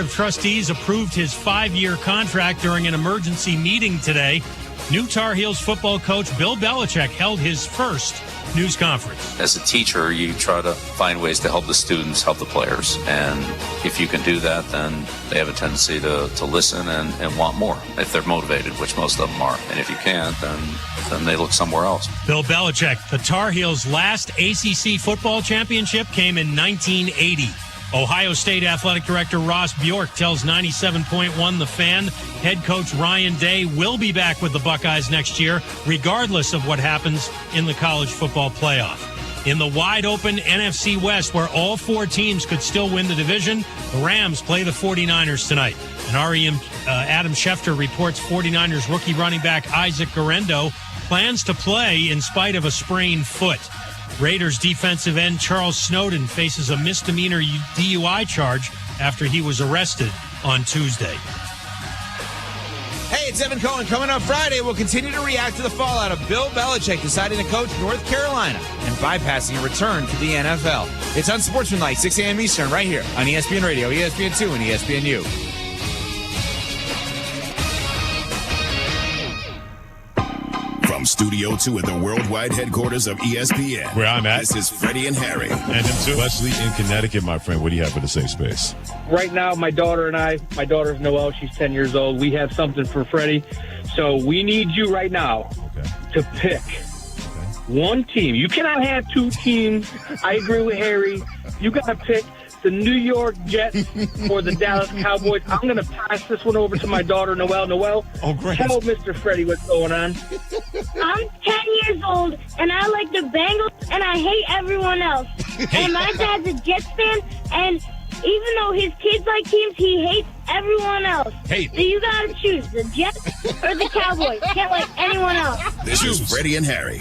of Trustees approved his 5-year contract during an emergency meeting today. New Tar Heels football coach Bill Belichick held his first news conference. As a teacher, you try to find ways to help the students, help the players. And if you can do that, then they have a tendency to listen and want more if they're motivated, which most of them are. And if you can't, then they look somewhere else. Bill Belichick, the Tar Heels' last ACC football championship came in 1980. Ohio State Athletic Director Ross Bjork tells 97.1 The Fan head coach Ryan Day will be back with the Buckeyes next year, regardless of what happens in the college football playoff. In the wide-open NFC West, where all 4 teams could still win the division, the Rams play the 49ers tonight. And Adam Schefter reports 49ers rookie running back Isaac Guerendo plans to play in spite of a sprained foot. Raiders defensive end Charles Snowden faces a misdemeanor DUI charge after he was arrested on Tuesday. Hey, it's Evan Cohen. Coming up Friday, we'll continue to react to the fallout of Bill Belichick deciding to coach North Carolina and bypassing a return to the NFL. It's Unsportsmanlike, 6 a.m. Eastern, right here on ESPN Radio, ESPN2, and ESPNU. From Studio 2 at the worldwide headquarters of ESPN, where I'm at, this is Freddie and Harry. And him too. Leslie in Connecticut, my friend. What do you have for the safe space? Right now, my daughter and I, my daughter's Noelle, she's 10 years old. We have something for Freddie. So we need you right now to pick one team. You cannot have 2 teams. I agree with Harry. You got to pick the New York Jets or the Dallas Cowboys. I'm going to pass this one over to my daughter, Noelle. Noelle, tell Mr. Freddie what's going on. I'm 10 years old, and I like the Bengals, and I hate everyone else. And my dad's a Jets fan, and even though his kids like teams, he hates everyone else. So you got to choose the Jets or the Cowboys. Can't like anyone else. This is Freddie and Harry.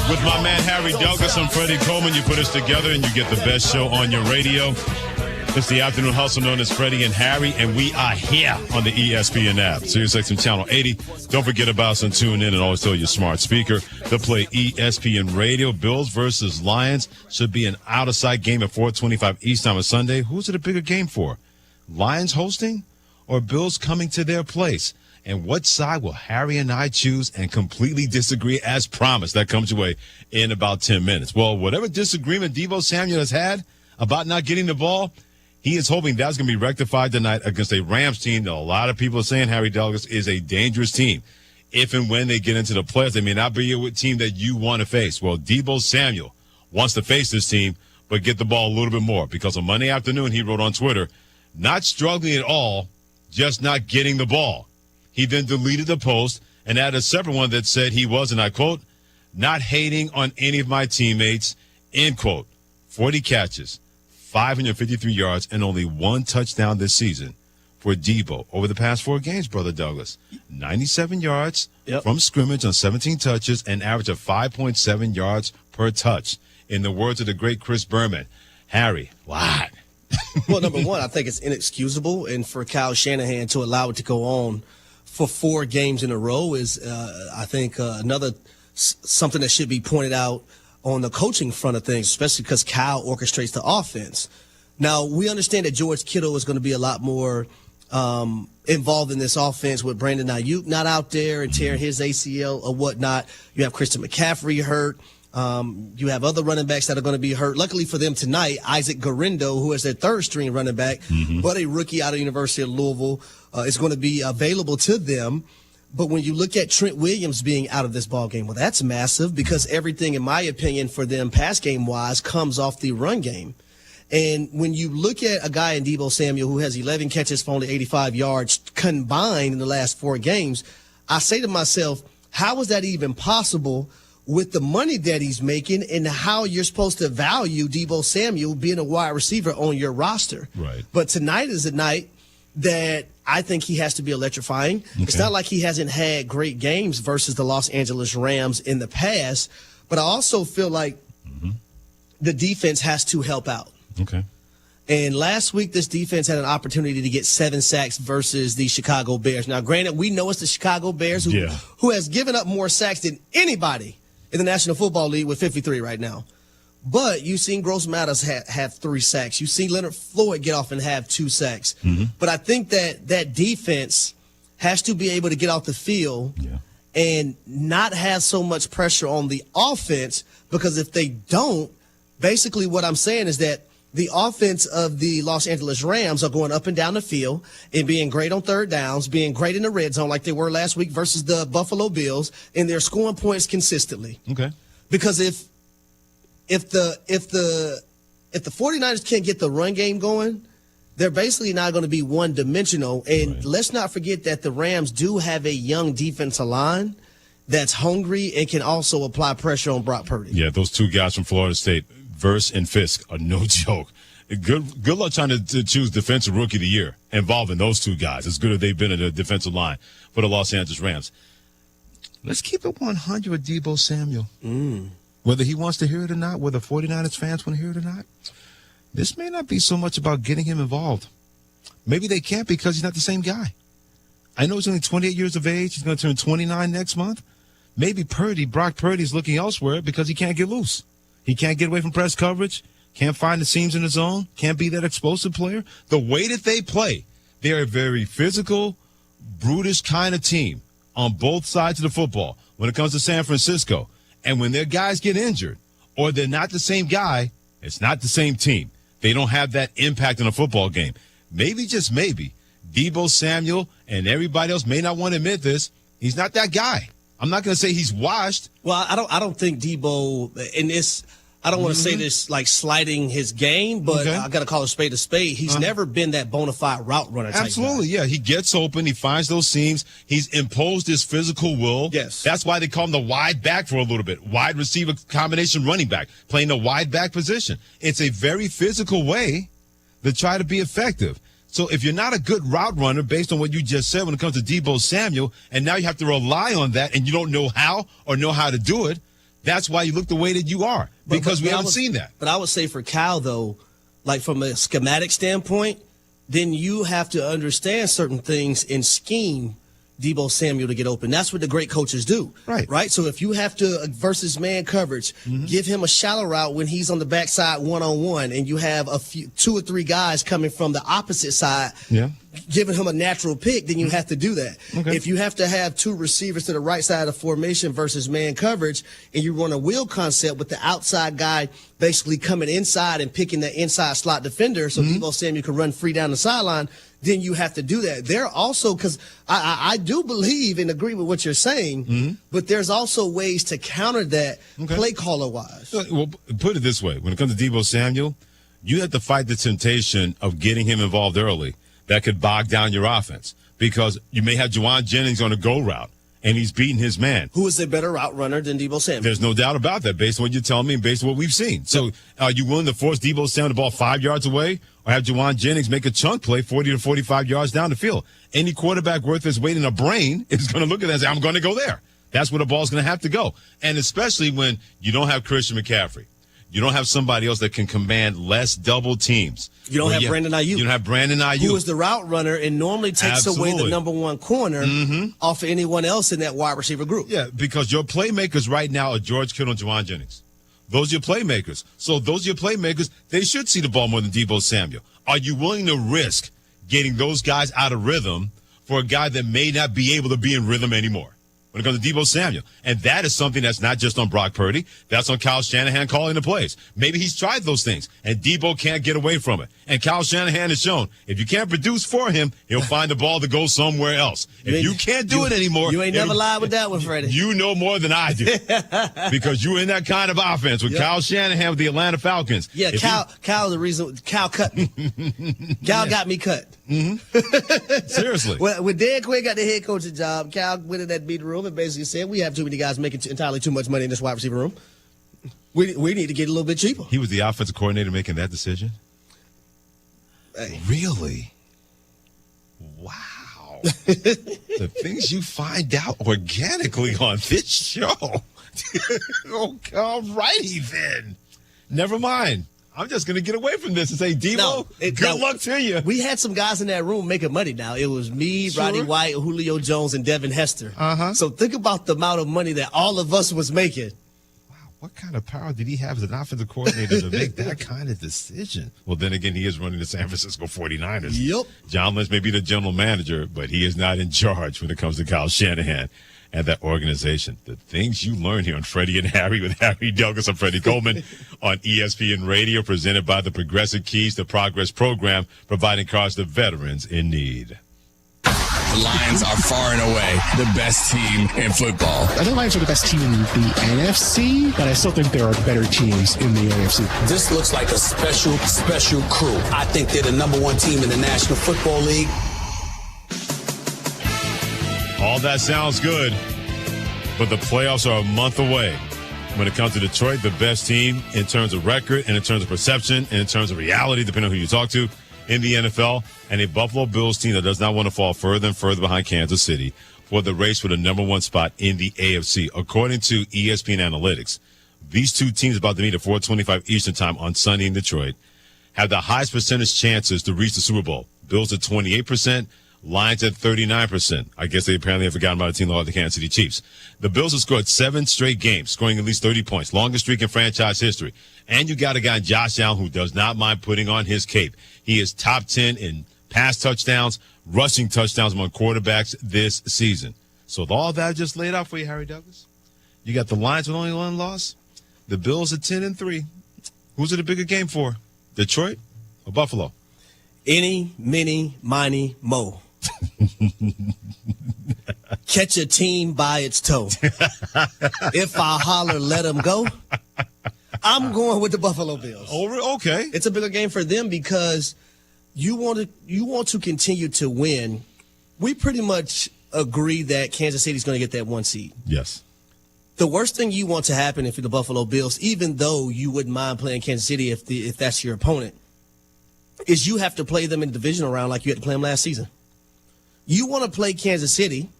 With my man Harry Douglas and Freddie Coleman, you put us together and you get the best show on your radio. It's the afternoon hustle known as Freddie and Harry, and we are here on the ESPN app. SiriusXM Channel 80. Don't forget about us and tune in and always tell your smart speaker to play ESPN Radio. Bills versus Lions should be an out-of-sight game at 4:25 Eastern on Sunday. Who's it a bigger game for? Lions hosting or Bills coming to their place? And what side will Harry and I choose and completely disagree as promised? That comes your way in about 10 minutes. Well, whatever disagreement Deebo Samuel has had about not getting the ball, he is hoping that's going to be rectified tonight against a Rams team that a lot of people are saying Harry Douglas is a dangerous team. If and when they get into the playoffs, they may not be a team that you want to face. Well, Deebo Samuel wants to face this team, but get the ball a little bit more because on Monday afternoon, he wrote on Twitter, not struggling at all, just not getting the ball. He then deleted the post and added a separate one that said he was, and I quote, not hating on any of my teammates, end quote. 40 catches, 553 yards, and only 1 touchdown this season for Deebo over the past 4 games, Brother Douglas. 97 yards from scrimmage on 17 touches, an average of 5.7 yards per touch. In the words of the great Chris Berman, Harry, what? Well, number one, I think it's inexcusable, and for Kyle Shanahan to allow it to go on for 4 games in a row is, I think, another something that should be pointed out on the coaching front of things, especially because Kyle orchestrates the offense. Now, we understand that George Kittle is going to be a lot more involved in this offense with Brandon Ayuk not out there and tearing his ACL or whatnot. You have Christian McCaffrey hurt. You have other running backs that are going to be hurt. Luckily for them tonight, Isaac Guerendo, who is their third-string running back, but a rookie out of the University of Louisville, is going to be available to them. But when you look at Trent Williams being out of this ballgame, well, that's massive because everything, in my opinion, for them pass game-wise comes off the run game. And when you look at a guy in Deebo Samuel who has 11 catches for only 85 yards combined in the last 4 games, I say to myself, how is that even possible with the money that he's making and how you're supposed to value Deebo Samuel being a wide receiver on your roster? Right. But tonight is a night that I think he has to be electrifying. Okay. It's not like he hasn't had great games versus the Los Angeles Rams in the past, but I also feel like the defense has to help out. Okay. And last week, this defense had an opportunity to get 7 sacks versus the Chicago Bears. Now, granted, we know it's the Chicago Bears who has given up more sacks than anybody in the National Football League with 53 right now. But you've seen Gross Matos have 3 sacks. You've seen Leonard Floyd get off and have 2 sacks. But I think that defense has to be able to get off the field and not have so much pressure on the offense, because if they don't, basically what I'm saying is that the offense of the Los Angeles Rams are going up and down the field and being great on third downs, being great in the red zone like they were last week versus the Buffalo Bills, and they're scoring points consistently. Okay. Because if the 49ers can't get the run game going, they're basically not going to be one-dimensional. And let's not forget that the Rams do have a young defensive line that's hungry and can also apply pressure on Brock Purdy. Yeah, those 2 guys from Florida State, Verse and Fisk, are no joke. Good luck trying to choose Defensive Rookie of the Year involving those 2 guys, as good as they've been in the defensive line for the Los Angeles Rams. Let's keep it 100 with Deebo Samuel. Whether he wants to hear it or not, whether 49ers fans want to hear it or not, this may not be so much about getting him involved. Maybe they can't because he's not the same guy. I know he's only 28 years of age. He's going to turn 29 next month. Maybe Brock Purdy is looking elsewhere because he can't get loose. He can't get away from press coverage, can't find the seams in the zone, can't be that explosive player. The way that they play, they're a very physical, brutish kind of team on both sides of the football when it comes to San Francisco. And when their guys get injured or they're not the same guy, it's not the same team. They don't have that impact in a football game. Maybe, just maybe, Deebo Samuel and everybody else may not want to admit this. He's not that guy. I'm not going to say he's washed. Well, I don't think Deebo in this. I don't want to say this like slighting his game, but I got to call a spade a spade. He's never been that bona fide route runner type Absolutely, guy. yeah. He gets open. He finds those seams. He's imposed his physical will. Yes. That's why they call him the wide back for a little bit. Wide receiver combination running back, playing the wide back position. It's a very physical way to try to be effective. So if you're not a good route runner, based on what you just said when it comes to Deebo Samuel, and now you have to rely on that and you don't know how or know how to do it, that's why you look the way that you are, because we haven't seen that. But I would say for Cal, though, like from a schematic standpoint, then you have to understand certain things in scheme Deebo Samuel to get open. That's what the great coaches do. Right. So if you have to, versus man coverage, give him a shallow route when he's on the backside one-on-one, and you have 2 or 3 guys coming from the opposite side, giving him a natural pick, then you have to do that. If you have to have 2 receivers to the right side of formation versus man coverage, and you run a wheel concept with the outside guy basically coming inside and picking the inside slot defender so Deebo Samuel can run free down the sideline, then you have to do that. They're also, because I do believe and agree with what you're saying, but there's also ways to counter that play caller-wise. Well, put it this way. When it comes to Deebo Samuel, you have to fight the temptation of getting him involved early. That could bog down your offense, because you may have Juwan Jennings on a go route, and he's beating his man. Who is a better route runner than Deebo Samuel? There's no doubt about that, based on what you're telling me and based on what we've seen. So are you willing to force Deebo Samuel the ball 5 yards away, or have Juwan Jennings make a chunk play 40 to 45 yards down the field? Any quarterback worth his weight in a brain is going to look at that and say, I'm going to go there. That's where the ball's going to have to go. And especially when you don't have Christian McCaffrey. You don't have somebody else that can command less double teams. You don't have Brandon Ayuk. You don't have Brandon Ayuk, who is the route runner and normally takes away the number 1 corner off of anyone else in that wide receiver group. Yeah, because your playmakers right now are George Kittle and Juwan Jennings. Those are your playmakers. So those are your playmakers. They should see the ball more than Deebo Samuel. Are you willing to risk getting those guys out of rhythm for a guy that may not be able to be in rhythm anymore when it comes to Deebo Samuel? And that is something that's not just on Brock Purdy. That's on Kyle Shanahan calling the plays. Maybe he's tried those things, and Deebo can't get away from it. And Kyle Shanahan has shown, if you can't produce for him, he'll find the ball to go somewhere else. If you can't do it anymore. You ain't never lied with that one, Freddie. You know more than I do, because you're in that kind of offense with Kyle Shanahan with the Atlanta Falcons. Yeah, Kyle, the reason Kyle cut me. Cal got me cut. Seriously. Well, when Dan Quinn got the head coaching job, Cal went in that meeting room and basically said, we have too many guys making entirely too much money in this wide receiver room. We need to get a little bit cheaper. He was the offensive coordinator making that decision? Hey. Really? Wow. The things you find out organically on this show. Oh, all righty then. Never mind. I'm just going to get away from this and say, Devo, good luck to you. We had some guys in that room making money now. It was me, Roddy White, Julio Jones, and Devin Hester. So think about the amount of money that all of us was making. What kind of power did he have as an offensive coordinator to make that kind of decision? Well, then again, he is running the San Francisco 49ers. Yep. John Lynch may be the general manager, but he is not in charge when it comes to Kyle Shanahan and that organization. The things you learn here on Freddie and Harry with Harry Douglas and Freddie Coleman on ESPN Radio, presented by the Progressive Keys to Progress program, providing cars to veterans in need. The Lions are far and away the best team in football. I think the Lions are the best team in the NFC, but I still think there are better teams in the AFC. This looks like a special crew. I think they're the number one team in the National Football League. All that sounds good, but the playoffs are a month away. When it comes to Detroit, the best team in terms of record and in terms of perception and in terms of reality, depending on who you talk to, in the NFL, and a Buffalo Bills team that does not want to fall further and further behind Kansas City for the race for the number one spot in the AFC. According to ESPN Analytics, these two teams about to meet at 4:25 Eastern Time on Sunday in Detroit have the highest percentage chances to reach the Super Bowl. Bills at 28%, Lions at 39%. I guess they apparently have forgotten about a team like the Kansas City Chiefs. The Bills have scored 7 straight games, scoring at least 30 points, longest streak in franchise history. And you got a guy, Josh Allen, who does not mind putting on his cape. He is top 10 in pass touchdowns, rushing touchdowns among quarterbacks this season. So with all that I just laid out for you, Harry Douglas, you got the Lions with only one loss, the Bills at 10-3. Who's it a bigger game for, Detroit or Buffalo? Any, mini, miny, mo. Catch a team by its toe. If I holler, let them go. I'm going with the Buffalo Bills. Oh, okay. It's a bigger game for them because you want to continue to win. We pretty much agree that Kansas City's going to get that 1 seed. Yes. The worst thing you want to happen if you're the Buffalo Bills, even though you wouldn't mind playing Kansas City if that's your opponent, is you have to play them in the divisional round like you had to play them last season. You want to play Kansas City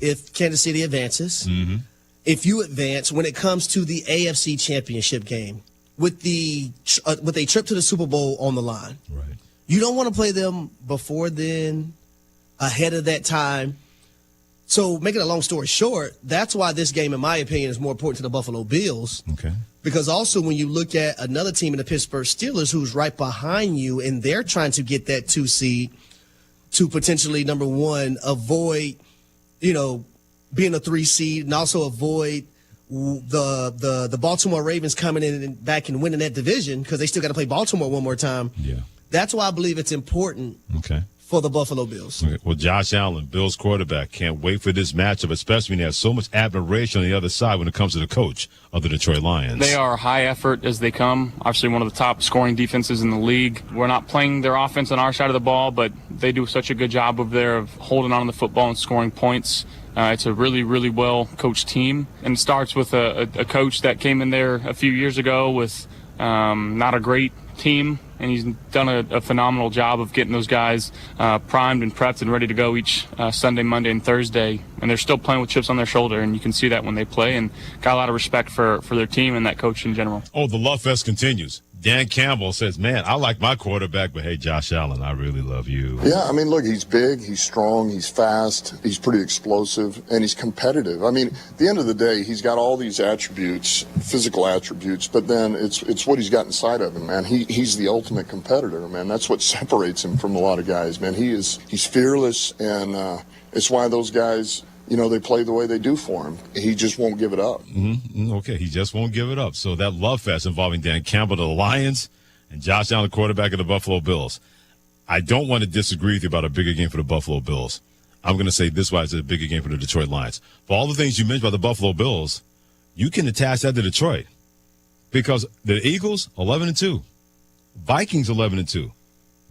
if Kansas City advances. Mm-hmm. If you advance, when it comes to the AFC Championship game, with a trip to the Super Bowl on the line, right? You don't want to play them before then, ahead of that time. So, making a long story short, that's why this game, in my opinion, is more important to the Buffalo Bills. Okay. Because also when you look at another team in the Pittsburgh Steelers who's right behind you, and they're trying to get that 2 seed to potentially, number one, avoid, being a 3 seed, and also avoid the Baltimore Ravens coming in and back and winning that division because they still got to play Baltimore one more time. Yeah. That's why I believe it's important for the Buffalo Bills. Okay. Well, Josh Allen, Bills quarterback, can't wait for this matchup, especially when they have so much admiration on the other side when it comes to the coach of the Detroit Lions. They are high effort as they come. Obviously one of the top scoring defenses in the league. We're not playing their offense on our side of the ball, but they do such a good job of holding on to the football and scoring points. It's a really, really well-coached team, and it starts with a coach that came in there a few years ago with not a great team, and he's done a phenomenal job of getting those guys primed and prepped and ready to go each Sunday, Monday, and Thursday, and they're still playing with chips on their shoulder, and you can see that when they play, and got a lot of respect for their team and that coach in general. Oh, the love fest continues. Dan Campbell says, man, I like my quarterback, but hey, Josh Allen, I really love you. Yeah, I mean, look, he's big, he's strong, he's fast, he's pretty explosive, and he's competitive. I mean, at the end of the day, he's got all these attributes, physical attributes, but then it's what he's got inside of him, man. He's the ultimate competitor, man. That's what separates him from a lot of guys, man. He's fearless, and it's why those guys, they play the way they do for him. He just won't give it up. Mm-hmm. Okay, he just won't give it up. So that love fest involving Dan Campbell to the Lions and Josh Allen, the quarterback of the Buffalo Bills. I don't want to disagree with you about a bigger game for the Buffalo Bills. I'm going to say this why it's a bigger game for the Detroit Lions. For all the things you mentioned about the Buffalo Bills, you can attach that to Detroit. Because the Eagles, 11-2. Vikings, 11-2.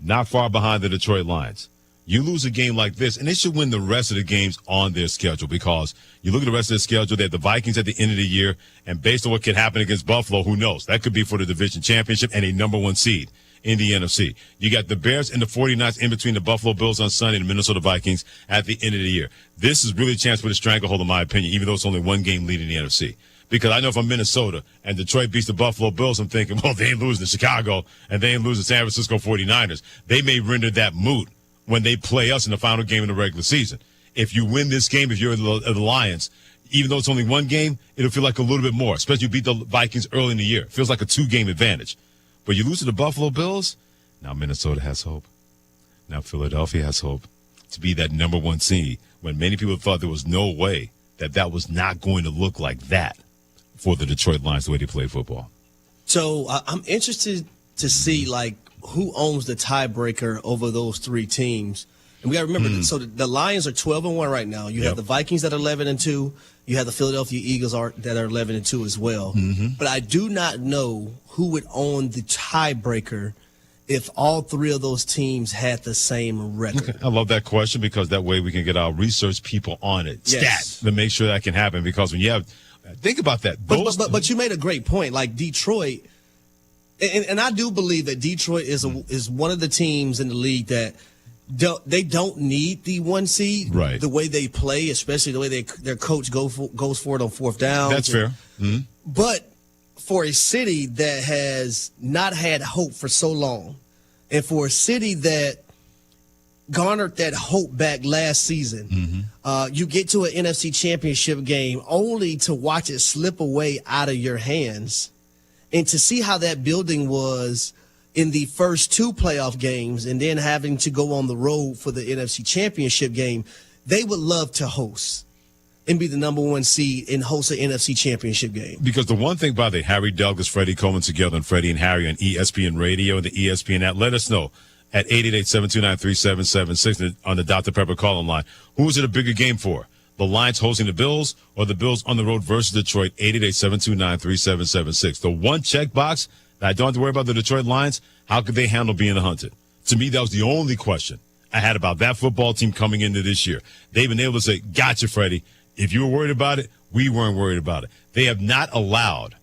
Not far behind the Detroit Lions. You lose a game like this, and they should win the rest of the games on their schedule, because you look at the rest of the schedule, they have the Vikings at the end of the year, and based on what can happen against Buffalo, who knows? That could be for the division championship and a number 1 seed in the NFC. You got the Bears and the 49ers in between the Buffalo Bills on Sunday and the Minnesota Vikings at the end of the year. This is really a chance for the stranglehold, in my opinion, even though it's only 1 game lead in the NFC. Because I know if I'm Minnesota and Detroit beats the Buffalo Bills, I'm thinking, well, they ain't losing to Chicago and they ain't losing to San Francisco 49ers. They may render that moot when they play us in the final game of the regular season. If you win this game, if you're the Lions, even though it's only one game, it'll feel like a little bit more, especially you beat the Vikings early in the year. It feels like a 2-game advantage. But you lose to the Buffalo Bills, now Minnesota has hope. Now Philadelphia has hope to be that number 1 seed when many people thought there was no way that was not going to look like that for the Detroit Lions, the way they play football. So I'm interested to see, like, who owns the tiebreaker over those 3 teams. And we got to remember, so the Lions are 12-1 right now. You have the Vikings that are 11-2. You have the Philadelphia Eagles that are 11-2 as well. But I do not know who would own the tiebreaker if all 3 of those teams had the same record. I love that question because that way we can get our research people on it. Stats to make sure that can happen. Because when you have, think about that. But you made a great point. Like Detroit, and I do believe that Detroit is one of the teams in the league that don't need the 1 seed. Right. The way they play, especially the way their coach goes for it on 4th down. That's fair. But for a city that has not had hope for so long, and for a city that garnered that hope back last season, you get to an NFC Championship game only to watch it slip away out of your hands, and to see how that building was in the first 2 playoff games and then having to go on the road for the NFC Championship game. They would love to host and be the number 1 seed and host an NFC Championship game. Because the one thing by the Harry Douglas, Freddie Coleman together, and Freddie and Harry on ESPN Radio and the ESPN app, let us know at 888-729-3776 on the Dr. Pepper call-in line. Who is it a bigger game for? The Lions hosting the Bills or the Bills on the road versus Detroit? 888-729-3776. The one checkbox that I don't have to worry about the Detroit Lions, how could they handle being hunted? To me, that was the only question I had about that football team coming into this year. They've been able to say, gotcha, Freddie. If you were worried about it, we weren't worried about it. They have not allowed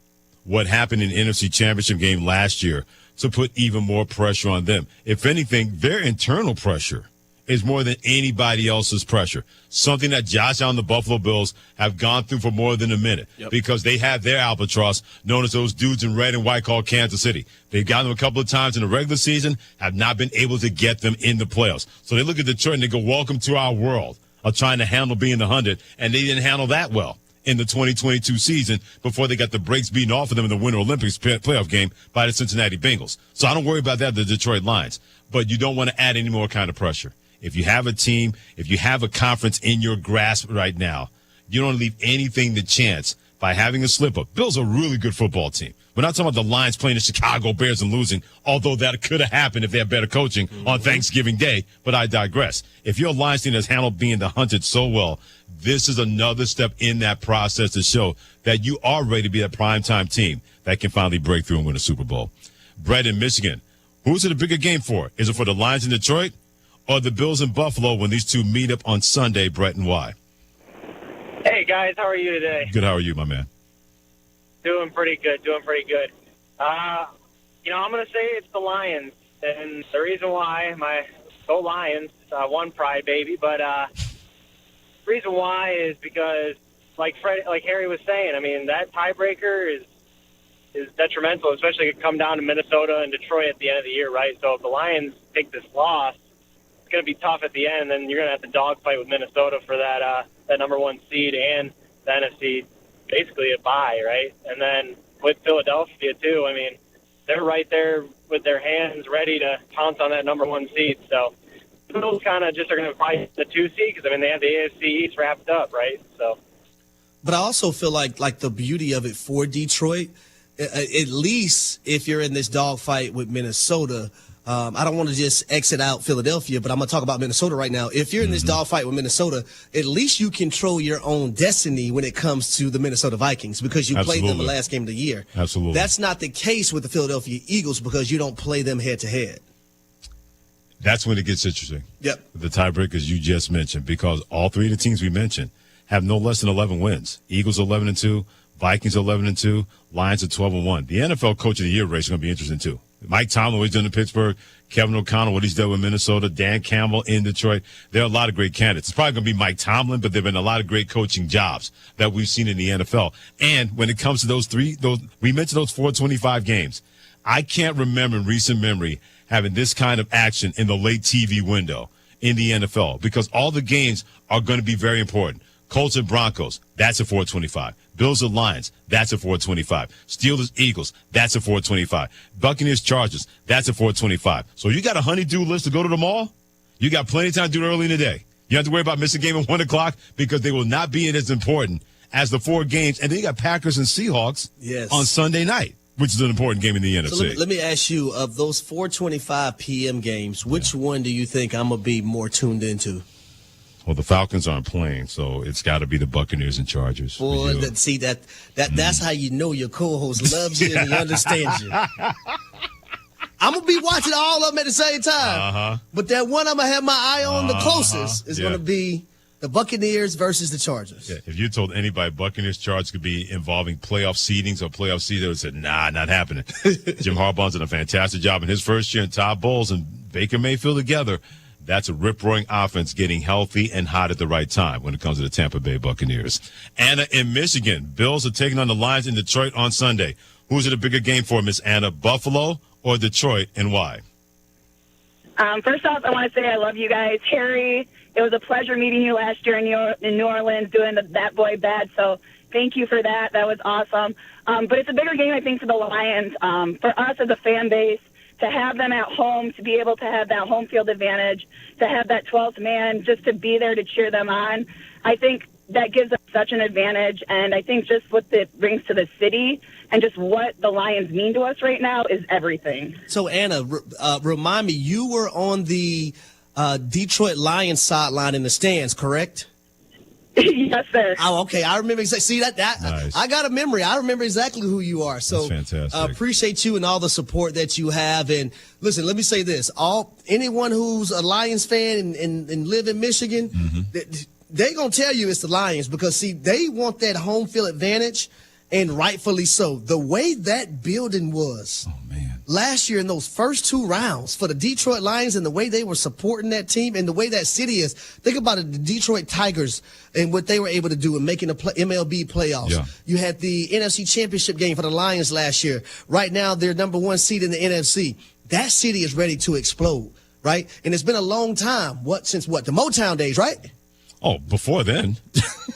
what happened in the NFC Championship game last year to put even more pressure on them. If anything, their internal pressure is more than anybody else's pressure. Something that Josh Allen and the Buffalo Bills have gone through for more than a minute because they have their albatross known as those dudes in red and white called Kansas City. They've gotten them a couple of times in the regular season, have not been able to get them in the playoffs. So they look at Detroit and they go, welcome to our world of trying to handle being the 100, and they didn't handle that well in the 2022 season before they got the brakes beaten off of them in the Winter Olympics playoff game by the Cincinnati Bengals. So I don't worry about that, the Detroit Lions. But you don't want to add any more kind of pressure. If you have a team, if you have a conference in your grasp right now, you don't leave anything to chance by having a slip-up. Bills are a really good football team. We're not talking about the Lions playing the Chicago Bears and losing, although that could have happened if they had better coaching on Thanksgiving Day, but I digress. If your Lions team has handled being the hunted so well, this is another step in that process to show that you are ready to be a primetime team that can finally break through and win a Super Bowl. Brett in Michigan, who's it a bigger game for? Is it for the Lions in Detroit or the Bills in Buffalo when these two meet up on Sunday, Brett, and why? Hey, guys, how are you today? Good, how are you, my man? Doing pretty good. I'm going to say it's the Lions. And the reason why, go Lions, one pride, baby. But the reason why is because, like Harry was saying, I mean, that tiebreaker is detrimental, especially if it come down to Minnesota and Detroit at the end of the year, right? So if the Lions take this loss, it's going to be tough at the end, and then you're going to have to dogfight with Minnesota for that number 1 seed and the NFC, basically a bye, right? And then with Philadelphia, too, I mean, they're right there with their hands ready to pounce on that number 1 seed. So those kind of just are going to fight the 2 seed because, I mean, they have the AFC East wrapped up, right? So, but I also feel like the beauty of it for Detroit, at least if you're in this dogfight with Minnesota, I don't want to just exit out Philadelphia, but I'm going to talk about Minnesota right now. If you're in this dogfight with Minnesota, at least you control your own destiny when it comes to the Minnesota Vikings because you played them the last game of the year. Absolutely. That's not the case with the Philadelphia Eagles because you don't play them head-to-head. That's when it gets interesting. Yep. The tiebreakers you just mentioned, because all 3 of the teams we mentioned have no less than 11 wins. Eagles 11-2, Vikings 11-2, Lions at 12-1. The NFL Coach of the Year race is going to be interesting, too. Mike Tomlin, what he's done in Pittsburgh, Kevin O'Connell, what he's done with Minnesota, Dan Campbell in Detroit. There are a lot of great candidates. It's probably going to be Mike Tomlin, but there have been a lot of great coaching jobs that we've seen in the NFL. And when it comes to those we mentioned those 425 games. I can't remember in recent memory having this kind of action in the late TV window in the NFL, because all the games are going to be very important. Colts and Broncos, that's a 425. Bills and Lions, that's a 425. Steelers, Eagles, that's a 425. Buccaneers, Chargers, that's a 425. So you got a honey-do list to go to the mall? You got plenty of time to do it early in the day. You don't have to worry about missing a game at 1 o'clock because they will not be as important as the 4 games. And then you got Packers and Seahawks on Sunday night, which is an important game in the NFC. So let me ask you, of those 4:25 p.m. games, which one do you think I'm going to be more tuned into? Well, the Falcons aren't playing, so it's got to be the Buccaneers and Chargers. Boy, that's how you know your co-host loves you and he understands you. I'm going to be watching all of them at the same time. But that one I'm going to have my eye on the closest is going to be the Buccaneers versus the Chargers. Yeah, if you told anybody Buccaneers, Chargers could be involving playoff seedings or playoff seeds, they would say, nah, not happening. Jim Harbaugh's done a fantastic job in his first year, and Todd Bowles and Baker Mayfield together. That's a rip-roaring offense getting healthy and hot at the right time when it comes to the Tampa Bay Buccaneers. Anna in Michigan, Bills are taking on the Lions in Detroit on Sunday. Who's it a bigger game for, Miss Anna, Buffalo or Detroit, and why? First off, I want to say I love you guys. Harry, it was a pleasure meeting you last year in New Orleans doing That Boy Bad, so thank you for that. That was awesome. But it's a bigger game, I think, for the Lions. For us as a fan base, to have them at home, to be able to have that home field advantage, to have that 12th man, just to be there to cheer them on, I think that gives us such an advantage. And I think just what it brings to the city and just what the Lions mean to us right now is everything. So, Anna, remind me, you were on the Detroit Lions sideline in the stands, correct? Yes, sir. Oh, okay. I remember exactly. See that nice. I got a memory. I remember exactly who you are. So that's fantastic. Appreciate you and all the support that you have. And listen, let me say this: anyone who's a Lions fan and live in Michigan, they're gonna tell you it's the Lions because see, they want that home field advantage, and rightfully so. The way that building was. Last year in those first 2 rounds for the Detroit Lions and the way they were supporting that team and the way that city is. Think about it, the Detroit Tigers and what they were able to do in making the MLB playoffs. Yeah. You had the NFC Championship game for the Lions last year. Right now, they're number 1 seed in the NFC. That city is ready to explode, right? And it's been a long time. Since the Motown days, right? Oh, before then.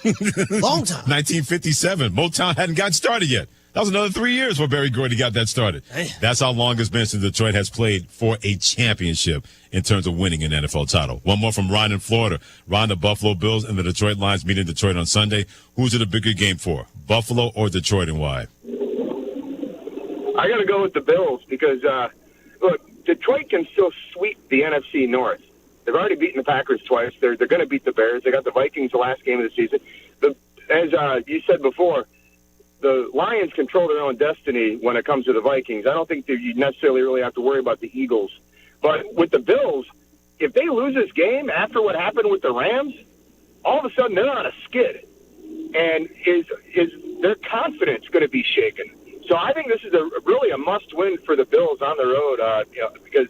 Long time. 1957. Motown hadn't gotten started yet. That was another 3 years where Barry Gordy got that started. That's how long it's been since Detroit has played for a championship in terms of winning an NFL title. One more from Ron in Florida. Ron, the Buffalo Bills and the Detroit Lions meet in Detroit on Sunday. Who's it a bigger game for, Buffalo or Detroit, and why? I got to go with the Bills because, look, Detroit can still sweep the NFC North. They've already beaten the Packers twice. They're going to beat the Bears. They got the Vikings the last game of the season. As you said before, the Lions control their own destiny when it comes to the Vikings. I don't think that you necessarily really have to worry about the Eagles. But with the Bills, if they lose this game after what happened with the Rams, all of a sudden they're on a skid. And is their confidence going to be shaken? So I think this is really a must-win for the Bills on the road because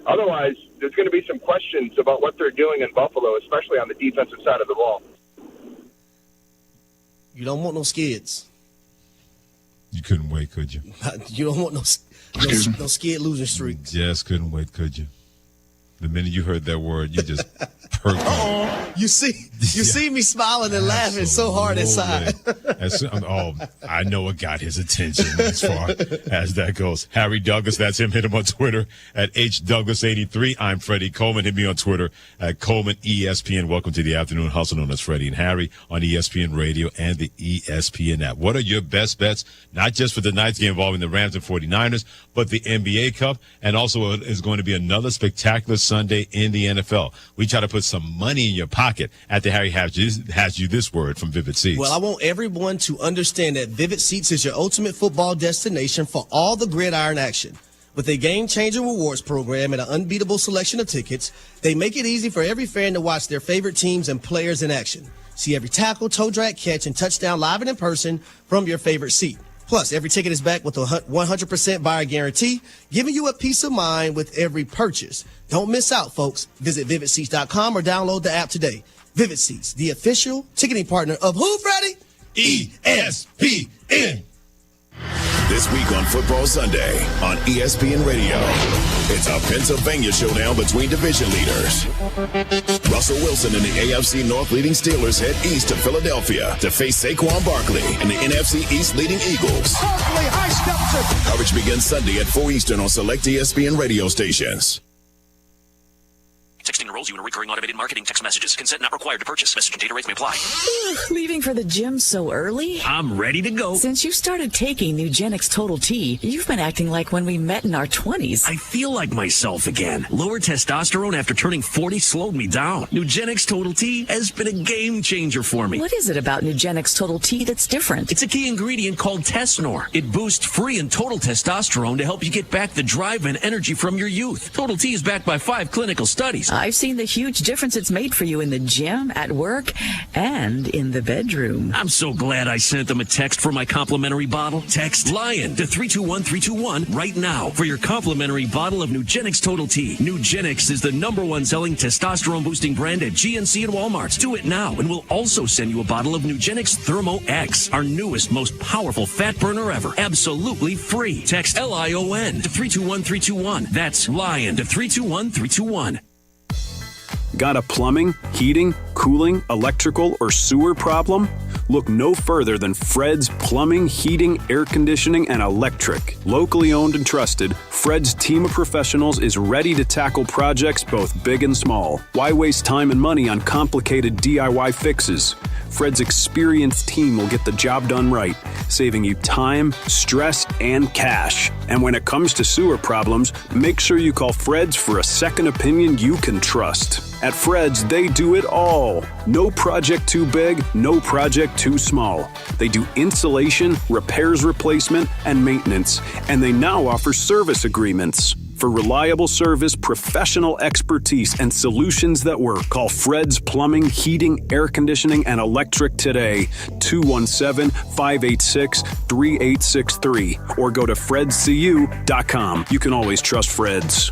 otherwise there's going to be some questions about what they're doing in Buffalo, especially on the defensive side of the ball. You don't want no skids. You couldn't wait, could you? You don't want no skid losing streaks. Just couldn't wait, could you? The minute you heard that word, you just perked up. You see me smiling and laughing so hard inside. I know what got his attention as far as that goes. Harry Douglas, that's him. Hit him on Twitter at HDouglas83. I'm Freddie Coleman. Hit me on Twitter at Coleman ESPN. Welcome to the Afternoon Hustle, known as Freddie and Harry on ESPN Radio and the ESPN app. What are your best bets, not just for the night's game involving the Rams and 49ers, but the NBA Cup, and also is going to be another spectacular Sunday in the NFL. We try to put some money in your pocket. After Harry has you this word from Vivid Seats. Well, I want everyone to understand that Vivid Seats is your ultimate football destination for all the gridiron action. With a game-changing rewards program and an unbeatable selection of tickets, they make it easy for every fan to watch their favorite teams and players in action. See every tackle, toe drag, catch, and touchdown live and in person from your favorite seat. Plus, every ticket is backed with a 100% buyer guarantee, giving you a peace of mind with every purchase. Don't miss out, folks. Visit VividSeats.com or download the app today. Vivid Seats, the official ticketing partner of who, Freddie? ESPN. This week on Football Sunday on ESPN Radio, it's a Pennsylvania showdown between division leaders. Russell Wilson and the AFC North leading Steelers head east to Philadelphia to face Saquon Barkley and the NFC East leading Eagles. Barkley, high steps. Coverage begins Sunday at 4 Eastern on select ESPN radio stations. Texting enrolls you in a recurring automated marketing text messages. Consent not required to purchase. Message and data rates may apply. Leaving for the gym so early? I'm ready to go. Since you started taking Nugenix Total T, you've been acting like when we met in our 20s. I feel like myself again. Lower testosterone after turning 40 slowed me down. Nugenix Total T has been a game changer for me. What is it about Nugenix Total T that's different? It's a key ingredient called Tesnor. It boosts free and total testosterone to help you get back the drive and energy from your youth. Total T is backed by 5 clinical studies. I've seen the huge difference it's made for you in the gym, at work, and in the bedroom. I'm so glad I sent them a text for my complimentary bottle. Text LION to 321321 right now for your complimentary bottle of Nugenix Total T. Nugenix is the #1 selling testosterone boosting brand at GNC and Walmart. Do it now, and we'll also send you a bottle of Nugenix Thermo X, our newest, most powerful fat burner ever. Absolutely free. Text LION to 321321. That's LION to 321321. Got a plumbing, heating, cooling, electrical, or sewer problem? Look no further than Fred's Plumbing, Heating, Air Conditioning, and Electric. Locally owned and trusted, Fred's team of professionals is ready to tackle projects both big and small. Why waste time and money on complicated DIY fixes? Fred's experienced team will get the job done right, saving you time, stress, and cash. And when it comes to sewer problems, make sure you call Fred's for a second opinion you can trust. At Fred's, they do it all. No project too big, no project too small. They do installation, repairs, replacement, and maintenance. And they now offer service agreements. For reliable service, professional expertise, and solutions that work, call Fred's Plumbing, Heating, Air Conditioning, and Electric today. 217-586-3863. Or go to fredscu.com. You can always trust Fred's.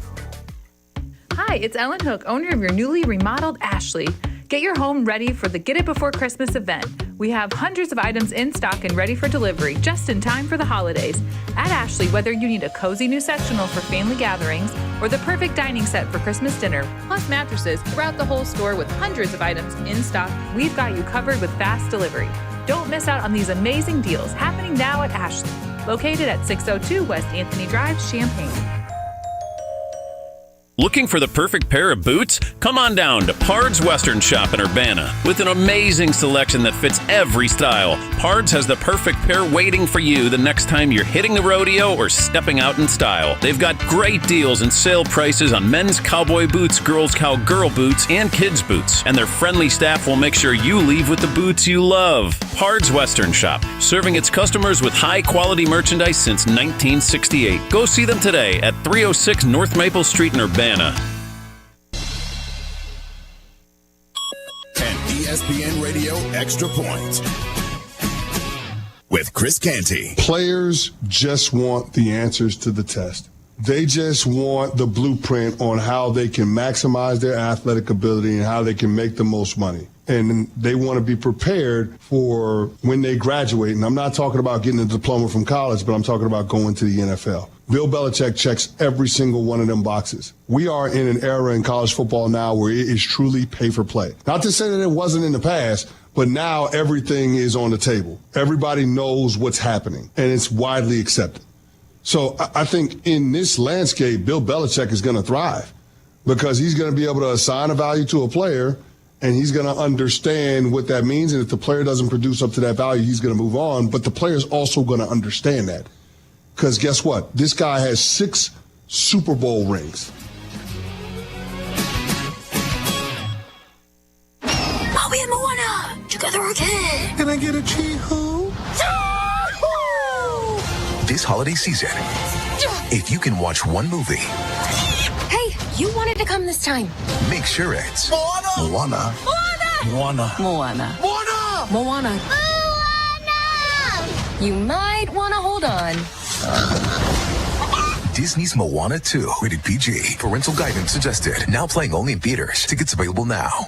Hi, it's Ellen Hook, owner of your newly remodeled Ashley. Get your home ready for the Get It Before Christmas event. We have hundreds of items in stock and ready for delivery just in time for the holidays. At Ashley, whether you need a cozy new sectional for family gatherings or the perfect dining set for Christmas dinner, plus mattresses throughout the whole store with hundreds of items in stock, we've got you covered with fast delivery. Don't miss out on these amazing deals happening now at Ashley, located at 602 West Anthony Drive, Champaign. Looking for the perfect pair of boots? Come on down to Pard's Western Shop in Urbana. With an amazing selection that fits every style, Pard's has the perfect pair waiting for you the next time you're hitting the rodeo or stepping out in style. They've got great deals and sale prices on men's cowboy boots, girls' cowgirl boots, and kids' boots. And their friendly staff will make sure you leave with the boots you love. Pard's Western Shop, serving its customers with high-quality merchandise since 1968. Go see them today at 306 North Maple Street in Urbana. And ESPN Radio Extra Point with Chris Canty. Players just want the answers to the test. They just want the blueprint on how they can maximize their athletic ability and how they can make the most money. And they want to be prepared for when they graduate. And I'm not talking about getting a diploma from college, but I'm talking about going to the NFL. Bill Belichick checks every single one of them boxes. We are in an era in college football now where it is truly pay for play. Not to say that it wasn't in the past, but now everything is on the table. Everybody knows what's happening, and it's widely accepted. So I think in this landscape, Bill Belichick is going to thrive because he's going to be able to assign a value to a player, and he's going to understand what that means. And if the player doesn't produce up to that value, he's going to move on. But the player's also going to understand that. Because guess what? This guy has 6 Super Bowl rings. Bobby and Moana, together again. Can I get a chee-hoo? This holiday season, if you can watch one movie, Hey, you wanted to come this time. make sure it's Moana. Moana. Moana. Moana. Moana. Moana. You might want to hold on. Disney's Moana 2, rated PG. Parental guidance suggested. Now playing only in theaters. Tickets available now.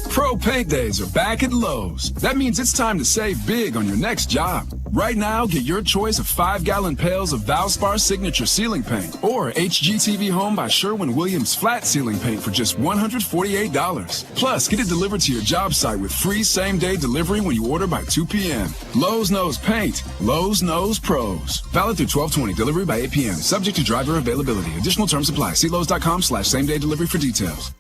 Pro Paint Days are back at Lowe's. That means it's time to save big on your next job. Right now, get your choice of 5-gallon pails of Valspar Signature Ceiling Paint or HGTV Home by Sherwin-Williams Flat Ceiling Paint for just $148. Plus, get it delivered to your job site with free same-day delivery when you order by 2 p.m. Lowe's knows paint. Lowe's knows pros. Valid through 12/20. Delivery by 8 p.m. Subject to driver availability. Additional terms apply. See Lowe's.com/same-day delivery for details.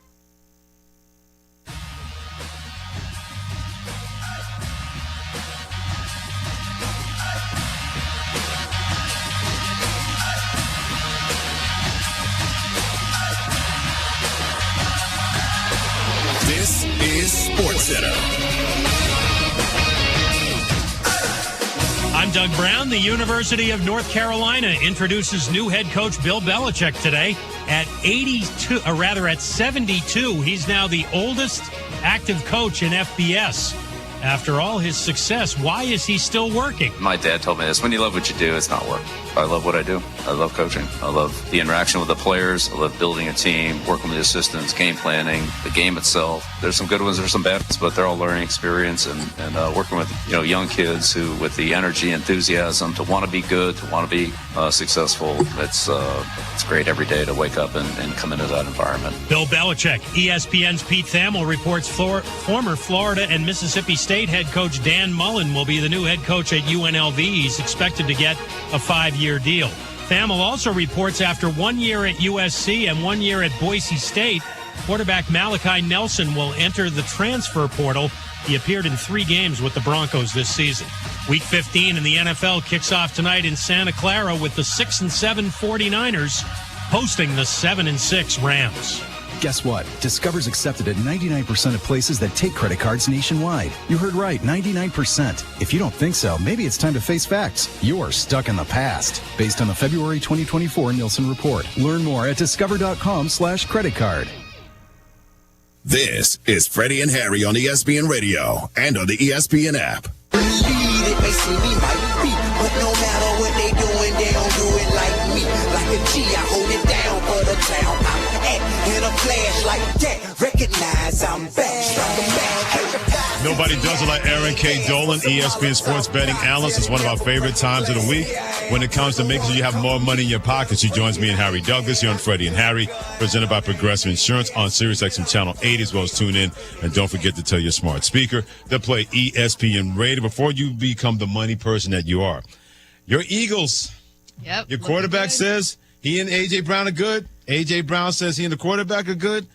This is SportsCenter. I'm Doug Brown. The University of North Carolina introduces new head coach Bill Belichick today at 72. He's now the oldest active coach in FBS. After all his success, why is he still working? My dad told me this: when you love what you do, it's not work. I love what I do. I love coaching. I love the interaction with the players. I love building a team, working with the assistants, game planning, the game itself. There's some good ones, there's some bad ones, but they're all learning experience and working with young kids who, with the energy, enthusiasm to want to be good, to want to be successful. It's great every day to wake up and come into that environment. Bill Belichick. ESPN's Pete Thamel reports former Florida and Mississippi State head coach Dan Mullen will be the new head coach at UNLV. He's expected to get a 5-year deal. Thamel also reports after 1 year at USC and 1 year at Boise State, quarterback Malachi Nelson will enter the transfer portal. He appeared in 3 games with the Broncos this season. Week 15 in the NFL kicks off tonight in Santa Clara with the 6-7 49ers hosting the 7-6 Rams. Guess what? Discover's accepted at 99% of places that take credit cards nationwide. You heard right, 99%. If you don't think so, maybe it's time to face facts. You're stuck in the past. Based on the February 2024 Nielsen report. Learn more at discover.com/credit card. This is Freddie and Harry on ESPN Radio and on the ESPN app. It may see me might be, but no matter what they doing, they don't do it like me. Like a G, I hold it down for the town I'm at. In a flash like that, recognize I'm back. Nobody does it like Aaron K. Dolan, ESPN sports betting analyst. It's one of our favorite times of the week when it comes to making sure you have more money in your pocket. She joins me and Harry Douglas here on Freddie and Harry, presented by Progressive Insurance on SiriusXM Channel 80, as well as tune in. And don't forget to tell your smart speaker to play ESPN Radio before you become the money person that you are. Your Eagles. Yep. Your quarterback says he and A.J. Brown are good. A.J. Brown says he and the quarterback are good.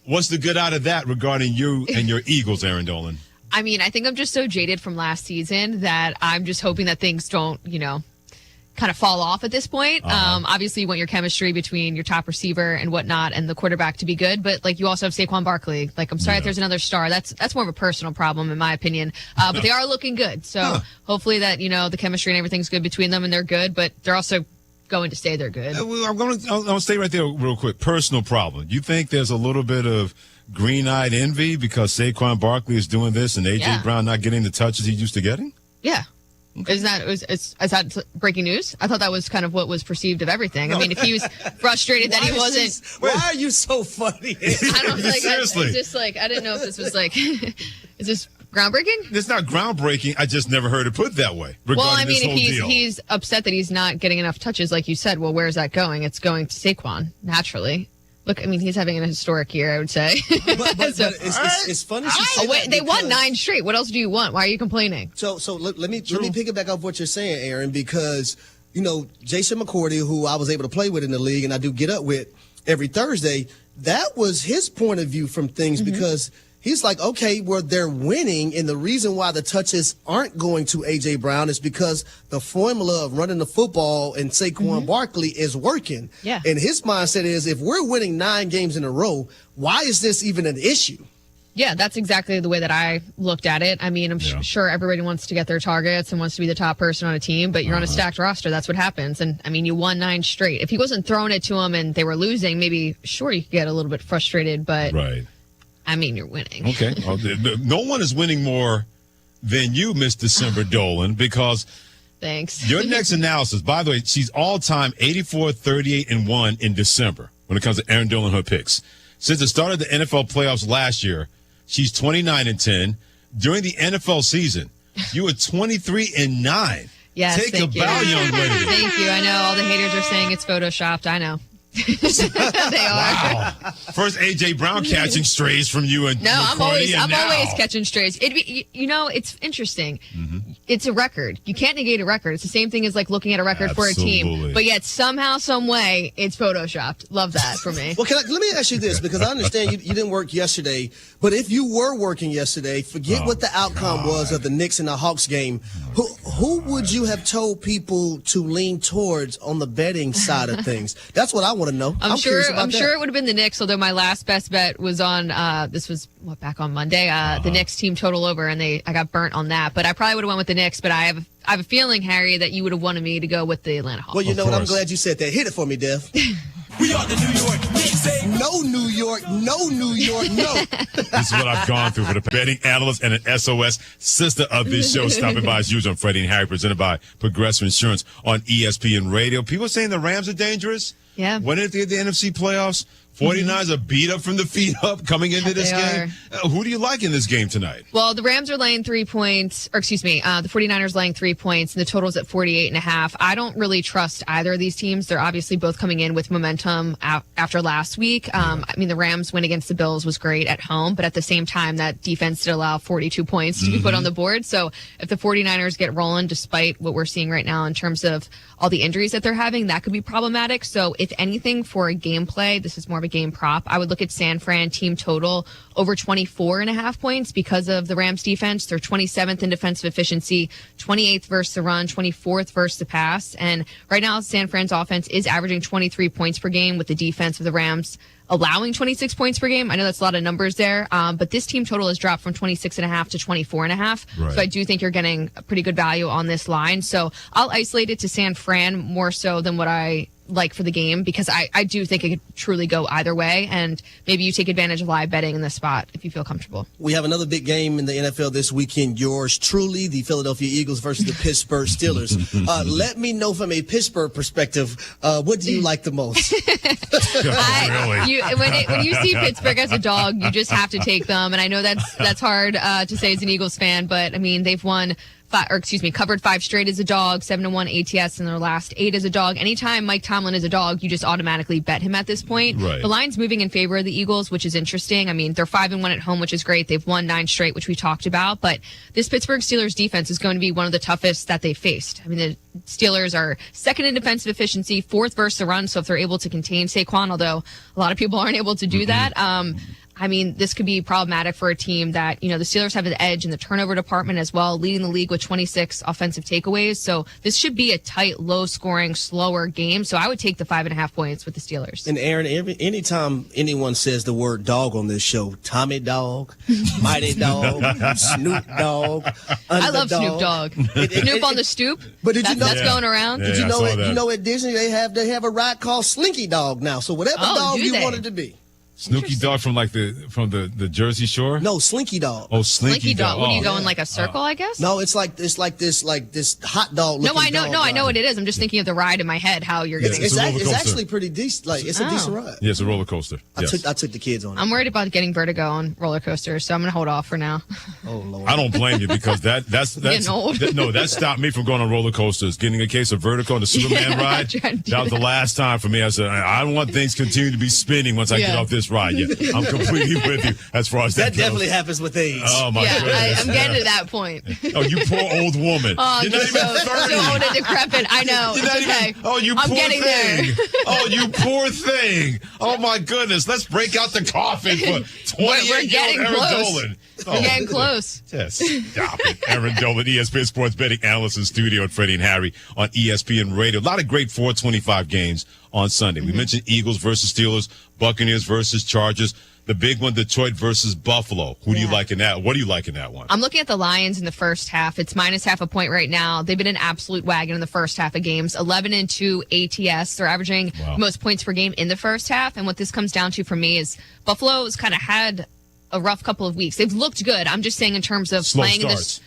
What's the good out of that regarding you and your Eagles, Aaron Dolan? I mean, I think I'm just so jaded from last season that I'm just hoping that things don't, kind of fall off at this point. Obviously, you want your chemistry between your top receiver and whatnot and the quarterback to be good, but you also have Saquon Barkley. I'm sorry if there's another star. That's more of a personal problem in my opinion. But they are looking good. So hopefully that, the chemistry and everything's good between them and they're good, but they're also going to stay they're good. I'll stay right there real quick. Personal problem. You think there's a little bit of green-eyed envy because Saquon Barkley is doing this and A.J. Brown not getting the touches he used to getting? Yeah. Okay. Is that breaking news? I thought that was kind of what was perceived of everything. I mean, if he was frustrated that he wasn't... Why are you so funny? I don't Seriously. I didn't know if this was is this groundbreaking? It's not groundbreaking. I just never heard it put that way. Well, I mean, if he's upset that he's not getting enough touches, like you said, well, where's that going? It's going to Saquon, naturally. Look, I mean, he's having an historic year, I would say. But it's funny. They won 9 straight. What else do you want? Why are you complaining? So let me piggyback off what you're saying, Aaron, because Jason McCourty, who I was able to play with in the league, and I do get up with every Thursday. That was his point of view from things because he's like, okay, well, they're winning, and the reason why the touches aren't going to A.J. Brown is because the formula of running the football and Saquon Barkley is working. Yeah. And his mindset is, if we're winning 9 games in a row, why is this even an issue? Yeah, that's exactly the way that I looked at it. I mean, I'm sure everybody wants to get their targets and wants to be the top person on a team, but you're on a stacked roster. That's what happens. And, I mean, you won 9 straight. If he wasn't throwing it to them and they were losing, maybe, sure, you could get a little bit frustrated, but... Right. I mean, you're winning. Okay. No one is winning more than you, Miss December Dolan, because thanks. Your next analysis, by the way, she's all-time 84, 38, and 1 in December when it comes to Erin Dolan, her picks. Since the start of the NFL playoffs last year, she's 29 and 10. During the NFL season, you were 23 and 9. Yes, Take thank a bow, young lady. Thank you. I know all the haters are saying it's photoshopped. I know. They are. Wow. First A.J. Brown catching strays from you and No, I'm McCourty, always catching strays. It's interesting. Mm-hmm. It's a record. You can't negate a record. It's the same thing as like looking at a record for a team. Absolutely. But yet somehow, some way, it's photoshopped. Love that for me. Well, let me ask you this, because I understand you didn't work yesterday, but if you were working yesterday, forget what the outcome was of the Knicks and the Hawks game. Who would you have told people to lean towards on the betting side of things? That's what I want to know. I'm curious sure. about I'm that. sure it would have been the Knicks. Although my last best bet was on. This was back on Monday. The Knicks team total over, and I got burnt on that. But I probably would have went with the Knicks. But I have a feeling, Harry, that you would have wanted me to go with the Atlanta Hawks. Well, you know what? I'm glad you said that. Hit it for me, Dev. We are the New York Knicks. No New York, no New York, no. This is what I've gone through for the betting analyst and an SOS sister of this show, stopping by as usual on Freddie and Harry, presented by Progressive Insurance on ESPN Radio. People are saying the Rams are dangerous. Yeah. When did they get the NFC playoffs? 49ers are beat up from the feet up coming into this game. Who do you like in this game tonight? Well, the Rams are laying 3 points, the 49ers laying 3 points, and the total's at 48.5. I don't really trust either of these teams. They're obviously both coming in with momentum after last week. I mean, the Rams win against the Bills was great at home, but at the same time, that defense did allow 42 points to be put on the board. So if the 49ers get rolling, despite what we're seeing right now in terms of all the injuries that they're having, that could be problematic. So if anything, for a gameplay, this is more of a game prop, I would look at San Fran team total over 24.5 points because of the Rams defense. They're 27th in defensive efficiency, 28th versus the run, 24th versus the pass. And right now, San Fran's offense is averaging 23 points per game, with the defense of the Rams allowing 26 points per game. I know that's a lot of numbers there, but this team total has dropped from 26.5 to 24.5. Right. So I do think you're getting a pretty good value on this line. So I'll isolate it to San Fran more so than what I like for the game, because I do think it could truly go either way, and maybe you take advantage of live betting in this spot if you feel comfortable. We have another big game in the NFL this weekend. Yours truly, the Philadelphia Eagles versus the Pittsburgh Steelers. Let me know from a Pittsburgh perspective, what do you like the most? When you see Pittsburgh as a dog, you just have to take them. And I know that's hard to say as an Eagles fan, but I mean, they've won covered 5 straight as a dog, 7-1 ATS in their last 8 as a dog. Anytime Mike Tomlin is a dog, you just automatically bet him at this point. Right. The line's moving in favor of the Eagles, which is interesting. I mean, they're 5-1 at home, which is great. They've won 9 straight, which we talked about. But this Pittsburgh Steelers defense is going to be one of the toughest that they've faced. I mean, the Steelers are second in defensive efficiency, 4th versus the run. So if they're able to contain Saquon, although a lot of people aren't able to do that, I mean, this could be problematic for a team that, the Steelers have an edge in the turnover department as well, leading the league with 26 offensive takeaways. So this should be a tight, low-scoring, slower game. So I would take the 5.5 points with the Steelers. And Aaron, anytime anyone says the word dog on this show, Tommy Dog, Mighty Dog, Snoop Dog, I love Snoop Dogg. Snoop on the stoop. But did you know that's going around? Did you know at Disney they have a ride called Slinky Dog now. So whatever dog you want it to be. Snooky Dog from the Jersey Shore? No, Slinky Dog. Oh, Slinky Dog. What are you going like a circle? I guess. No, it's like this hot dog. No, I know what it is. I'm just thinking of the ride in my head. How you're going. It's actually pretty decent. Like it's a decent ride. Yeah, it's a roller coaster. I took the kids on it. I'm worried about getting vertigo on roller coasters, so I'm going to hold off for now. Oh Lord. I don't blame you, because that's getting old. That stopped me from going on roller coasters. Getting a case of vertigo on the Superman ride. That was the last time for me. I said, I don't want things continue to be spinning once I get off this ride. Yeah, I'm completely with you as far as that goes. Definitely happens with age. Oh my goodness. I'm getting to that point. Oh, you poor old woman. Oh, You're not even 30. So old and decrepit. I know. It's okay. I'm getting thing. there. Oh, you poor thing. Oh my goodness. Let's break out the coffin for 28-year-old Erin Dolan. We're getting close. Yes. Stop it. Erin Dolan, ESPN Sports Betting Analyst in studio at Freddie and Harry on ESPN Radio. A lot of great 425 games on Sunday. We mentioned Eagles versus Steelers, Buccaneers versus Chargers. The big one, Detroit versus Buffalo. Who do you like in that? What do you like in that one? I'm looking at the Lions in the first half. It's -0.5 point right now. They've been an absolute wagon in the first half of games. 11-2 ATS. They're averaging most points per game in the first half. And what this comes down to for me is Buffalo's kind of had a rough couple of weeks. They've looked good. I'm just saying in terms of Slow playing starts.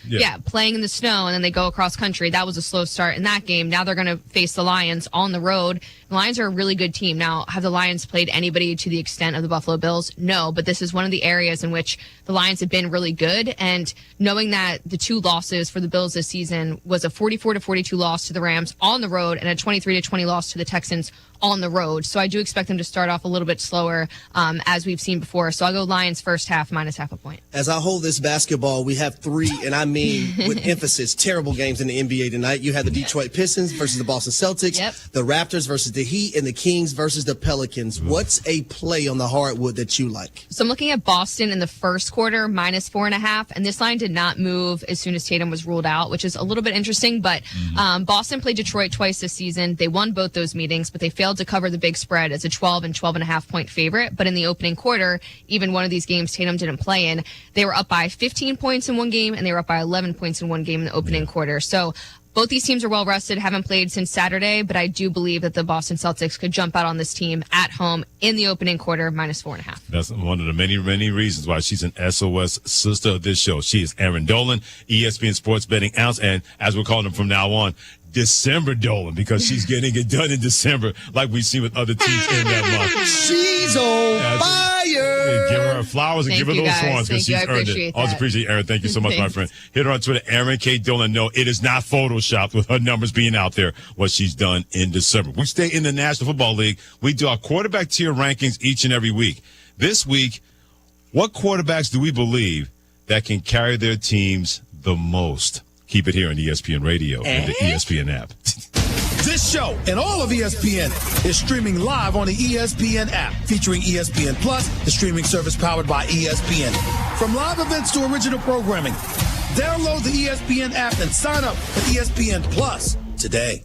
playing in the snow, and then they go across country. That was a slow start in that game. Now they're going to face the Lions on the road. The Lions are a really good team. Now, have the Lions played anybody to the extent of the Buffalo Bills? No, but this is one of the areas in which the Lions have been really good. And knowing that the 2 losses for the Bills this season was a 44-42 loss to the Rams on the road and a 23-20 loss to the Texans on the road. So I do expect them to start off a little bit slower, as we've seen before. So I'll go Lions first half minus half a point. As I hold this basketball, we have 3, and I mean with emphasis, terrible games in the NBA tonight. You have the Detroit Pistons versus the Boston Celtics, the Raptors versus the Heat, and the Kings versus the Pelicans. What's a play on the hardwood that you like? So I'm looking at Boston in the first quarter, minus 4.5, and this line did not move as soon as Tatum was ruled out, which is a little bit interesting, but Boston played Detroit twice this season. They won both those meetings, but they failed to cover the big spread as a 12 and 12.5 point favorite. But in the opening quarter, even one of these games Tatum didn't play in, they were up by 15 points in one game, and they were up by 11 points in one game in the opening quarter. So both these teams are well rested, haven't played since Saturday, but I do believe that the Boston Celtics could jump out on this team at home in the opening quarter, minus 4.5. That's one of the many, many reasons why she's an SOS sister of this show. She is Erin Dolan, ESPN Sports Betting Ounce, and as we're calling him from now on, December Dolan, because she's getting it done in December like we've seen with other teams in that month. She's on fire. Give her flowers and Thank give her you, those guys. swans because Thank she's you. I earned it. appreciate Always that. appreciate Erin. Thank you so much, my Thanks. friend. Hit her on Twitter, Erin K. Dolan. No, it is not photoshopped with her numbers being out there, what she's done in December. We stay in the National Football League. We do our quarterback tier rankings each and every week. This week, what quarterbacks do we believe that can carry their teams the most? Keep it here on ESPN Radio and the ESPN app. This show and all of ESPN is streaming live on the ESPN app, featuring ESPN Plus, the streaming service powered by ESPN. From live events to original programming, download the ESPN app and sign up for ESPN Plus today.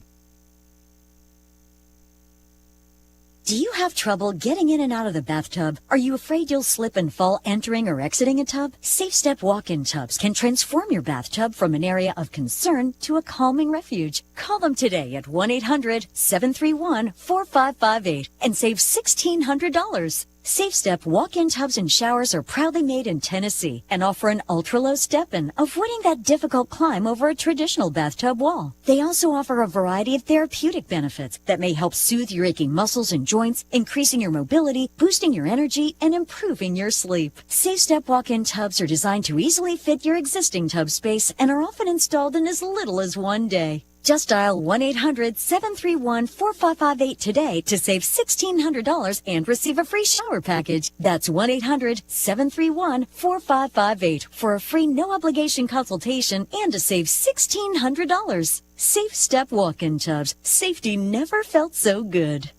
Do you have trouble getting in and out of the bathtub? Are you afraid you'll slip and fall entering or exiting a tub? Safe Step walk-in tubs can transform your bathtub from an area of concern to a calming refuge. Call them today at 1-800-731-4558 and save $1,600. Safe Step walk-in tubs and showers are proudly made in Tennessee and offer an ultra-low step-in, avoiding that difficult climb over a traditional bathtub wall. They also offer a variety of therapeutic benefits that may help soothe your aching muscles and joints, increasing your mobility, boosting your energy, and improving your sleep. Safe Step walk-in tubs are designed to easily fit your existing tub space and are often installed in as little as one day. Just dial 1-800-731-4558 today to save $1,600 and receive a free shower package. That's 1-800-731-4558 for a free no-obligation consultation and to save $1,600. Safe Step walk-in tubs. Safety never felt so good.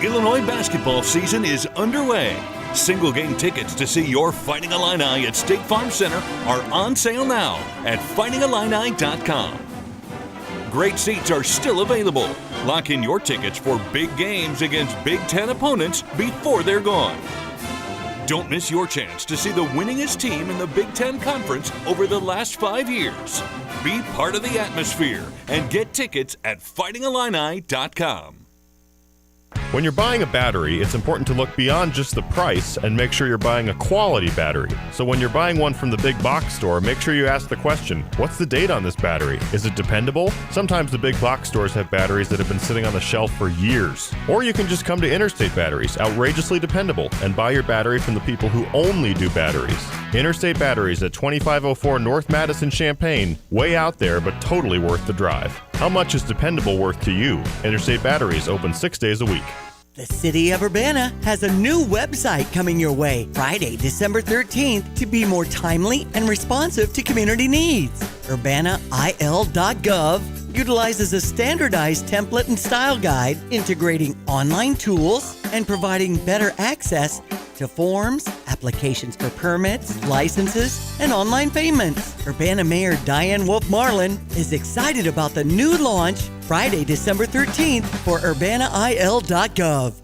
Illinois basketball season is underway. Single-game tickets to see your Fighting Illini at State Farm Center are on sale now at fightingillini.com. Great seats are still available. Lock in your tickets for big games against Big Ten opponents before they're gone. Don't miss your chance to see the winningest team in the Big Ten Conference over the last 5 years. Be part of the atmosphere and get tickets at fightingillini.com. When you're buying a battery, it's important to look beyond just the price and make sure you're buying a quality battery. So when you're buying one from the big box store, make sure you ask the question, what's the date on this battery? Is it dependable? Sometimes the big box stores have batteries that have been sitting on the shelf for years. Or you can just come to Interstate Batteries, outrageously dependable, and buy your battery from the people who only do batteries. Interstate Batteries at 2504 North Madison, Champaign. Way out there, but totally worth the drive. How much is dependable worth to you? Interstate Batteries open 6 days a week. The City of Urbana has a new website coming your way Friday, December 13th to be more timely and responsive to community needs. UrbanaIL.gov utilizes a standardized template and style guide integrating online tools and providing better access to forms, applications for permits, licenses, and online payments. Urbana Mayor Diane Wolf Marlin is excited about the new launch Friday, December 13th for UrbanaIL.gov.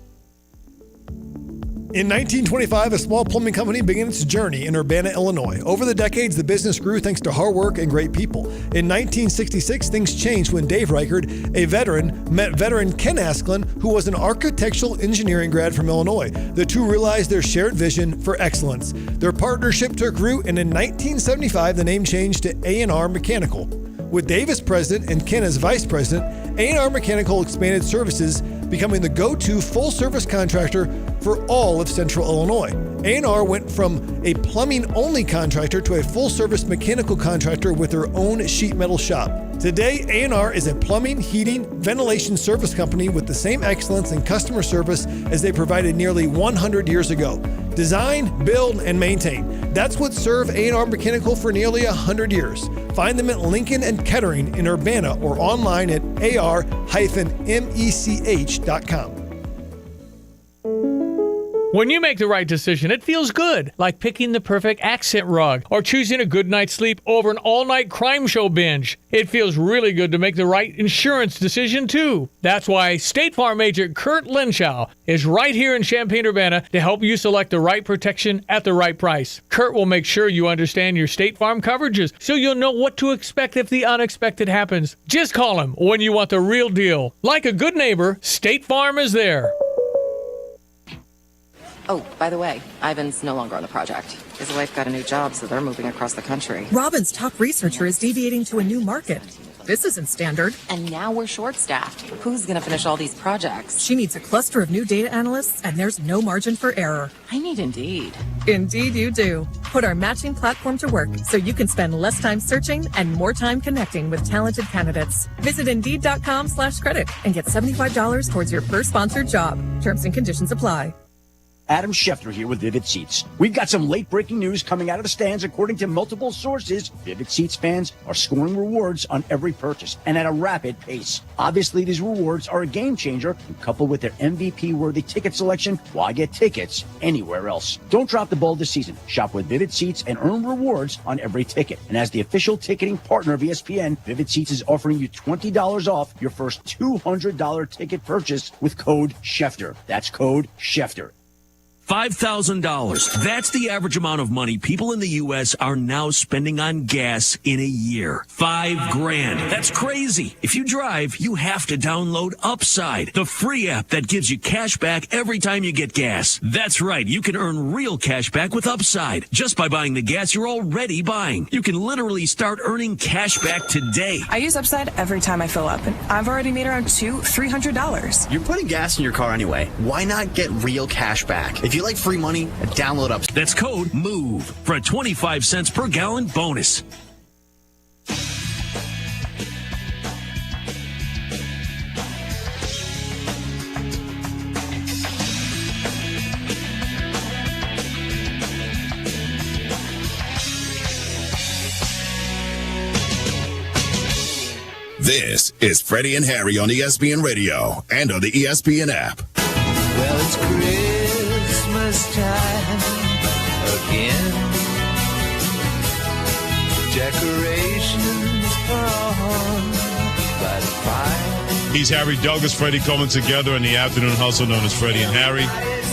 In 1925, a small plumbing company began its journey in Urbana, Illinois. Over the decades, the business grew thanks to hard work and great people. In 1966, things changed when Dave Reichard, a veteran, met veteran Ken Asklin, who was an architectural engineering grad from Illinois. The two realized their shared vision for excellence. Their partnership took root, and in 1975, the name changed to A&R Mechanical. With Dave as president and Ken as vice president, A&R Mechanical expanded services, becoming the go-to full-service contractor for all of Central Illinois. A&R went from a plumbing-only contractor to a full-service mechanical contractor with their own sheet metal shop. Today, A&R is a plumbing, heating, ventilation service company with the same excellence in customer service as they provided nearly 100 years ago. Design, build, and maintain. That's what served A&R Mechanical for nearly 100 years. Find them at Lincoln and Kettering in Urbana or online at ar-mech.com. When you make the right decision, it feels good, like picking the perfect accent rug or choosing a good night's sleep over an all-night crime show binge. It feels really good to make the right insurance decision, too. That's why State Farm agent Kurt Lenschow is right here in Champaign-Urbana to help you select the right protection at the right price. Kurt will make sure you understand your State Farm coverages so you'll know what to expect if the unexpected happens. Just call him when you want the real deal. Like a good neighbor, State Farm is there. Oh, by the way, Ivan's no longer on the project. His wife got a new job, so they're moving across the country. Robin's top researcher is deviating to a new market. This isn't standard. And now we're short-staffed. Who's going to finish all these projects? She needs a cluster of new data analysts, and there's no margin for error. I need Indeed. Indeed you do. Put our matching platform to work so you can spend less time searching and more time connecting with talented candidates. Visit Indeed.com/credit and get $75 towards your first sponsored job. Terms and conditions apply. Adam Schefter here with Vivid Seats. We've got some late-breaking news coming out of the stands. According to multiple sources, Vivid Seats fans are scoring rewards on every purchase and at a rapid pace. Obviously, these rewards are a game changer, and coupled with their MVP-worthy ticket selection, why get tickets anywhere else? Don't drop the ball this season. Shop with Vivid Seats and earn rewards on every ticket. And as the official ticketing partner of ESPN, Vivid Seats is offering you $20 off your first $200 ticket purchase with code Schefter. That's code Schefter. $5,000. That's the average amount of money people in the U.S. are now spending on gas in a year. $5,000. That's crazy. If you drive, you have to download Upside, the free app that gives you cash back every time you get gas. That's right. You can earn real cash back with Upside just by buying the gas you're already buying. You can literally start earning cash back today. I use Upside every time I fill up, and I've already made around $300. You're putting gas in your car anyway. Why not get real cash back? If you like free money, download Upside. That's code MOVE for a 25 cents per gallon bonus. This is Freddie and Harry on ESPN Radio and on the ESPN app. Well, it's Christmas time again. Decorations on by the fire. He's Harry Douglas, Freddie Coleman together in the afternoon hustle known as Freddie and Harry,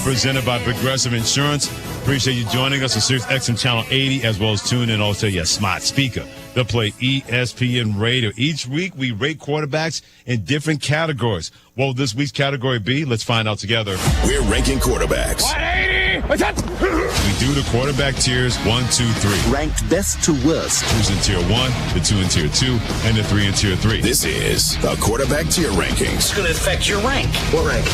presented by Progressive Insurance. Appreciate you joining us on Sirius XM Channel 80, as well as tune in also your smart speaker. They'll play ESPN Radio. Each week, we rate quarterbacks in different categories. What will this week's category be? Let's find out together. We're ranking quarterbacks. 180! What's that? We do the quarterback tiers 1, 2, 3. Ranked best to worst. Who's in tier 1, the 2 in tier 2, and the 3 in tier 3. This is the quarterback tier rankings. It's going to affect your rank. What rank?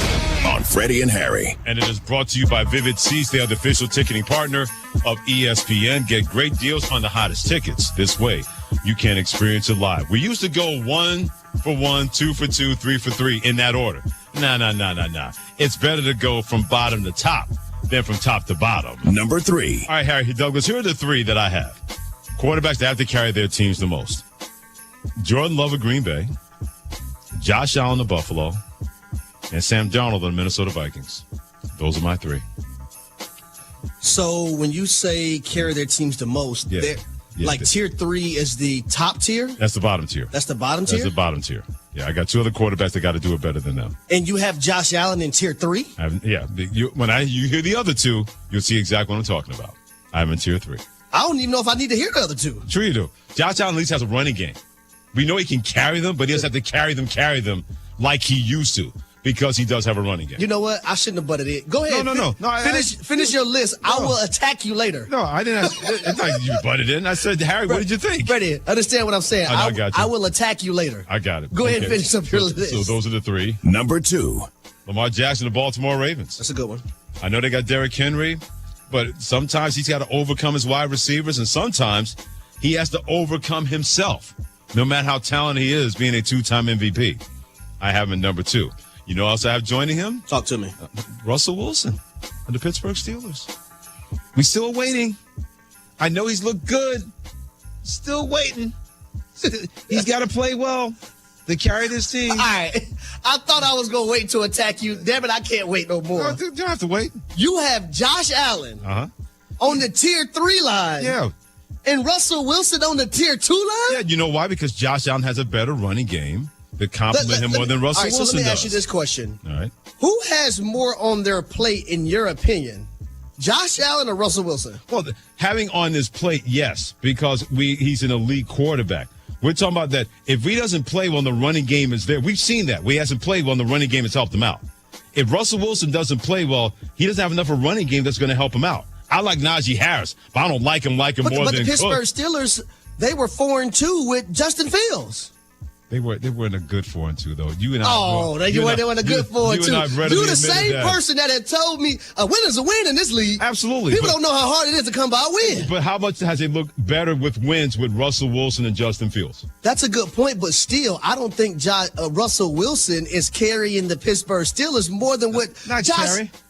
On Freddie and Harry. And it is brought to you by Vivid Seats. They are the official ticketing partner of ESPN. Get great deals on the hottest tickets. This way, you can experience it live. We used to go 1 for 1, 2 for 2, 3 for 3 in that order. Nah. It's better to go from bottom to top than from top to bottom. Number 3. All right, Harry Douglas, here are the 3 that I have. Quarterbacks that have to carry their teams the most. Jordan Love of Green Bay, Josh Allen of Buffalo, and Sam Darnold of the Minnesota Vikings. Those are my 3. So when you say carry their teams the most, tier 3 is the top tier? That's the bottom tier. That's the bottom tier? That's the bottom tier. Yeah, I got two other quarterbacks that got to do it better than them. And you have Josh Allen in tier 3? When you hear the other two, you'll see exactly what I'm talking about. I'm in tier 3. I don't even know if I need to hear the other two. Sure you do. Josh Allen at least has a running game. We know he can carry them, but he doesn't have to carry them like he used to because he does have a running game. You know what? I shouldn't have butted it. Go ahead. No. Finish your list. No. I will attack you later. No, I didn't. I thought you butted in. I said, Harry, what did you think? Freddie, understand what I'm saying. I got you. I will attack you later. I got it. Go ahead and finish up your list. So those are the 3. Number 2. Lamar Jackson, the Baltimore Ravens. That's a good one. I know they got Derrick Henry, but sometimes he's got to overcome his wide receivers, and sometimes he has to overcome himself, no matter how talented he is, being a 2-time MVP. I have him at number 2. You know who else I have joining him? Talk to me. Russell Wilson of the Pittsburgh Steelers. We still waiting. I know he's looked good. Still waiting. He's got to play well to carry this team. All right. I thought I was going to wait to attack you. Damn it, I can't wait no more. No, you don't have to wait. You have Josh Allen on the tier 3 line. Yeah. And Russell Wilson on the tier 2 line? Yeah, you know why? Because Josh Allen has a better running game that complement him more than Russell Wilson does. So let me ask you this question. All right. Who has more on their plate, in your opinion? Josh Allen or Russell Wilson? Well, having on his plate, yes, because he's an elite quarterback. We're talking about that if he doesn't play well, the running game is there. We've seen that. He hasn't played well, the running game has helped him out. If Russell Wilson doesn't play well, he doesn't have enough of a running game that's going to help him out. I like Najee Harris, but I don't like him more than Cook. But the Pittsburgh Steelers, they were 4-2 with Justin Fields. They were in a good 4-2 though. You and I. Oh, they weren't in a good 4-2. You're the same person that had told me a win is a win in this league. Absolutely. People don't know how hard it is to come by a win. But how much has it looked better with wins with Russell Wilson and Justin Fields? That's a good point, but still, I don't think Russell Wilson is carrying the Pittsburgh Steelers more than what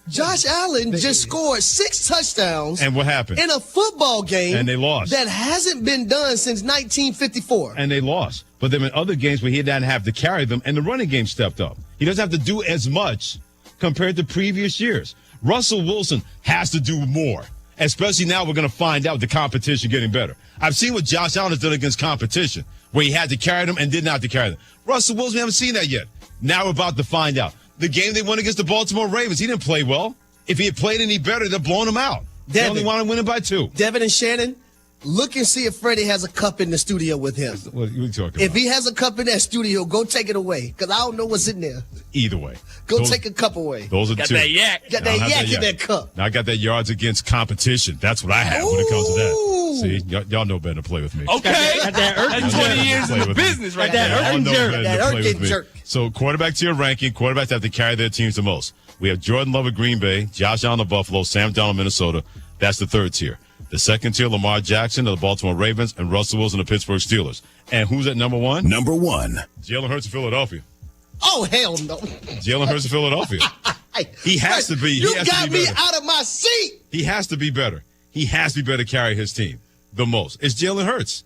Josh Allen just scored 6 touchdowns. And what happened? In a football game. And they lost. That hasn't been done since 1954. And they lost. But then in other games where he didn't have to carry them, and the running game stepped up. He doesn't have to do as much compared to previous years. Russell Wilson has to do more, especially now we're going to find out the competition getting better. I've seen what Josh Allen has done against competition, where he had to carry them and did not have to carry them. Russell Wilson, we haven't seen that yet. Now we're about to find out. The game they won against the Baltimore Ravens, he didn't play well. If he had played any better, they'd have blown him out. They only want to win it by 2. Devin and Shannon, look and see if Freddie has a cup in the studio with him. What are you talking about? If he has a cup in that studio, go take it away, because I don't know what's in there. Either way. Take a cup away. Those are the 2. That yak. Got that yak in that cup. Now I got that yards against competition. That's what I have when it comes to that. See, y'all know better to play with me. Okay. That's 20 years in the business right there. That Erkin jerk. So quarterback tier ranking, quarterbacks have to carry their teams the most. We have Jordan Love at Green Bay, Josh Allen of Buffalo, Sam Darnold of Minnesota. That's the 3rd tier. The 2nd tier, Lamar Jackson of the Baltimore Ravens and Russell Wilson of the Pittsburgh Steelers. And who's at number 1? Number 1. Jalen Hurts of Philadelphia. Oh, hell no. Jalen Hurts of Philadelphia. He has to be. You got me out of my seat. He has to be better. He has to be better to carry his team the most. It's Jalen Hurts.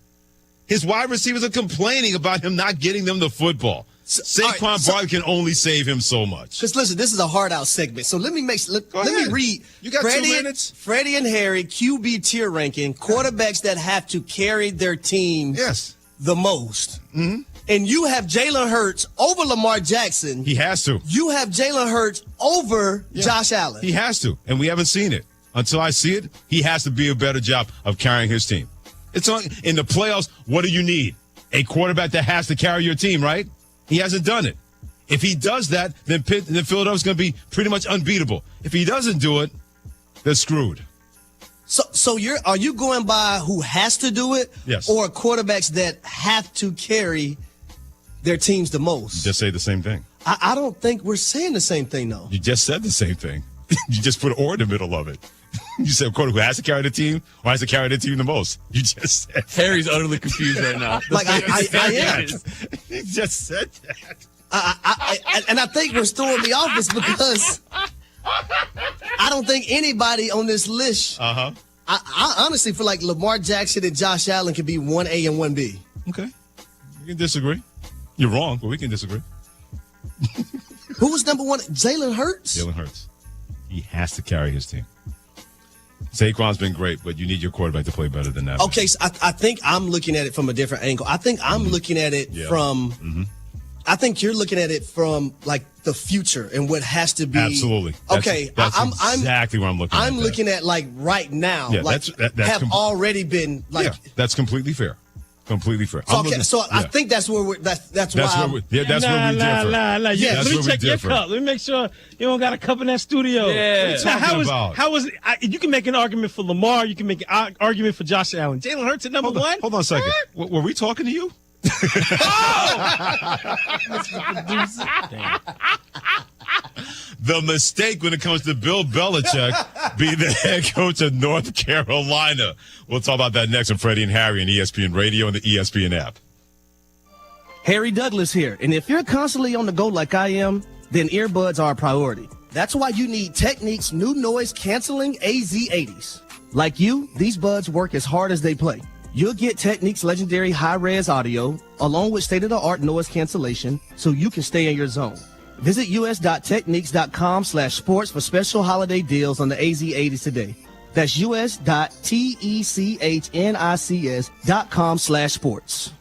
His wide receivers are complaining about him not getting them the football. Saquon Barkley can only save him so much. Because listen, this is a hard out segment. So let me read. You got 2 minutes. Freddie and Harry QB tier ranking, quarterbacks that have to carry their team the most. Mm-hmm. And you have Jalen Hurts over Lamar Jackson. He has to. You have Jalen Hurts over Josh Allen. He has to, and we haven't seen it. Until I see it, he has to be a better job of carrying his team. It's on in the playoffs. What do you need? A quarterback that has to carry your team, right? He hasn't done it. If he does that, then Philadelphia's going to be pretty much unbeatable. If he doesn't do it, they're screwed. So are you going by who has to do it? Yes. Or quarterbacks that have to carry their teams the most? Just say the same thing. I don't think we're saying the same thing, though. You just said the same thing. You just put or in the middle of it. You said quarterback who has to carry the team or has to carry the team the most. You just said. Harry's utterly confused right now. I am. He just said that. And I think we're throwing me off this because I don't think anybody on this list. I honestly feel like Lamar Jackson and Josh Allen can be 1A and 1B. Okay. We can disagree. You're wrong, but we can disagree. Who was number 1? Jalen Hurts? Jalen Hurts. He has to carry his team. Saquon's been great, but you need your quarterback to play better than that. Okay, so I think I'm looking at it from a different angle. I think I'm looking at it from I think you're looking at it from like the future and what has to be. Absolutely. That's exactly what I'm looking at. I'm looking at like right now. Yeah, like have already been like. Yeah, that's completely fair. Completely fair. I think that's where we're. That's why. That's where we differ. Nah. Yeah, Let me check your cup. Let me make sure you don't got a cup in that studio. Yeah. How is you can make an argument for Lamar. You can make an argument for Josh Allen. Jalen Hurts at number one. Hold on a second. Were we talking to you? The mistake when it comes to Bill Belichick being the head coach of North Carolina. We'll talk about that next on Freddie and Harry on ESPN Radio and the ESPN app. Harry Douglas here, and if you're constantly on the go like I am, then earbuds are a priority. That's why you need Technique's new noise-canceling AZ80s. Like you, these buds work as hard as they play. You'll get Technique's legendary high-res audio, along with state-of-the-art noise cancellation, so you can stay in your zone. Visit us.techniques.com/sports for special holiday deals on the AZ80s today. That's us.technics.com/sports.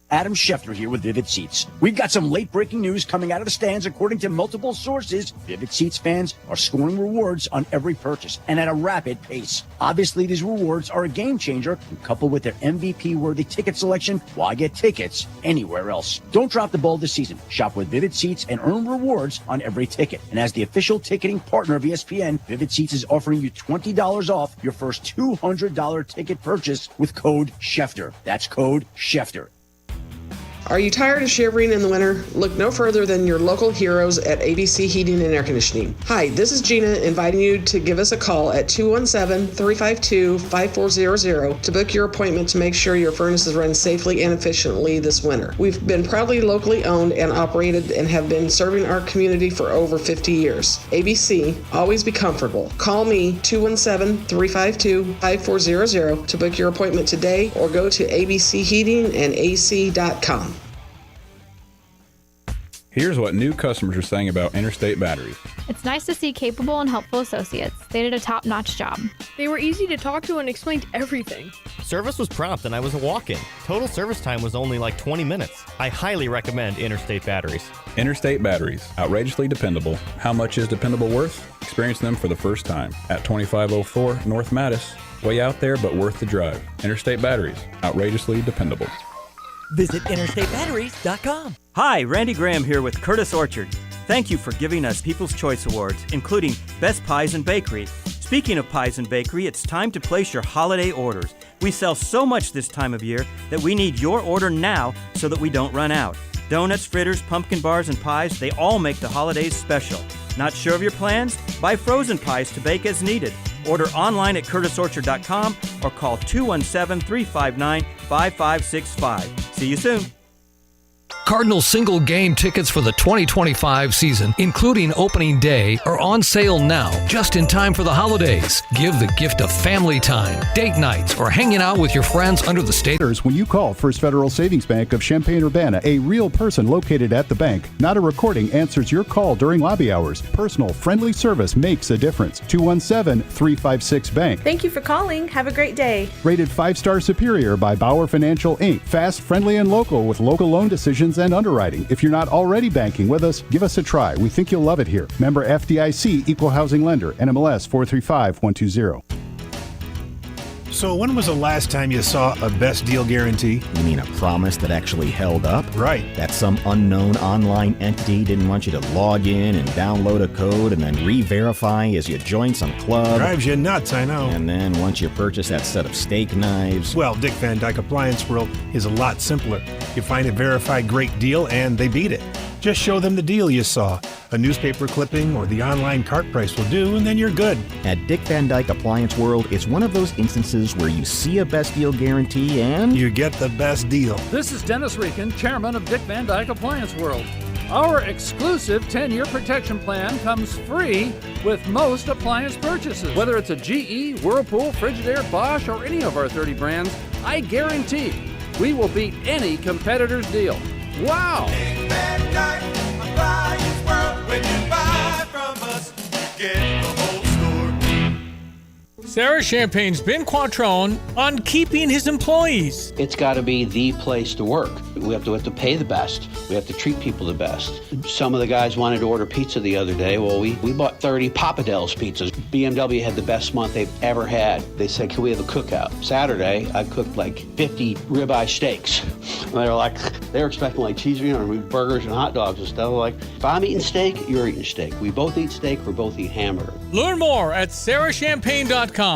Adam Schefter here with Vivid Seats. We've got some late-breaking news coming out of the stands. According to multiple sources, Vivid Seats fans are scoring rewards on every purchase and at a rapid pace. Obviously, these rewards are a game changer, and coupled with their MVP-worthy ticket selection, why get tickets anywhere else? Don't drop the ball this season. Shop with Vivid Seats and earn rewards on every ticket. And as the official ticketing partner of ESPN, Vivid Seats is offering you $20 off your first $200 ticket purchase with code Schefter. That's code Schefter. Are you tired of shivering in the winter? Look no further than your local heroes at ABC Heating and Air Conditioning. Hi, this is Gina inviting you to give us a call at 217-352-5400 to book your appointment to make sure your furnaces run safely and efficiently this winter. We've been proudly locally owned and operated and have been serving our community for over 50 years. ABC, always be comfortable. Call me 217-352-5400 to book your appointment today or go to abcheatingandac.com. Here's what new customers are saying about Interstate Batteries. It's nice to see capable and helpful associates. They did a top-notch job. They were easy to talk to and explained everything. Service was prompt and I was a walk-in. Total service time was only like 20 minutes. I highly recommend Interstate Batteries. Interstate Batteries, outrageously dependable. How much is dependable worth? Experience them for the first time at 2504 North Mattis. Way out there, but worth the drive. Interstate Batteries, outrageously dependable. Visit interstatebatteries.com. Hi, Randy Graham here with Curtis Orchard. Thank you for giving us People's Choice Awards, including Best Pies and Bakery. Speaking of pies and bakery, it's time to place your holiday orders. We sell so much this time of year that we need your order now so that we don't run out. Donuts, fritters, pumpkin bars, and pies, they all make the holidays special. Not sure of your plans? Buy frozen pies to bake as needed. Order online at curtisorchard.com or call 217-359-5565. See you soon. Cardinal single game tickets for the 2025 season, including opening day, are on sale now, just in time for the holidays. Give the gift of family time, date nights, or hanging out with your friends under the state. When you call First Federal Savings Bank of Champaign-Urbana, a real person located at the bank, not a recording, answers your call during lobby hours. Personal, friendly service makes a difference. 217-356-BANK. Thank you for calling. Have a great day. Rated 5-star superior by Bauer Financial, Inc. Fast, friendly, and local with local loan decisions and underwriting. If you're not already banking with us, give us a try. We think you'll love it here. Member FDIC, Equal Housing Lender, NMLS 435120. So when was the last time you saw a best deal guarantee? You mean a promise that actually held up? Right. That some unknown online entity didn't want you to log in and download a code and then re-verify as you join some club. Drives you nuts, I know. And then once you purchase that set of steak knives... Well, Dick Van Dyke Appliance World is a lot simpler. You find a verified great deal and they beat it. Just show them the deal you saw. A newspaper clipping or the online cart price will do, and then you're good. At Dick Van Dyke Appliance World, it's one of those instances where you see a best deal guarantee and... you get the best deal. This is Dennis Rieken, chairman of Dick Van Dyke Appliance World. Our exclusive 10-year protection plan comes free with most appliance purchases. Whether it's a GE, Whirlpool, Frigidaire, Bosch, or any of our 30 brands, I guarantee we will beat any competitor's deal. Wow! Dick Van Dyke Appliance World. When you buy from us, you get the whole store. Sarah Champagne's Ben Quattrone on keeping his employees. It's got to be the place to work. We have to pay the best. We have to treat people the best. Some of the guys wanted to order pizza the other day. Well, we bought 30 Papa Del's pizzas. BMW had the best month they've ever had. They said, can we have a cookout? Saturday, I cooked like 50 ribeye steaks. And they were expecting like cheeseburgers, burgers and hot dogs and stuff. Like, if I'm eating steak, you're eating steak. We both eat steak, we both eat hamburger. Learn more at sarahchampagne.com.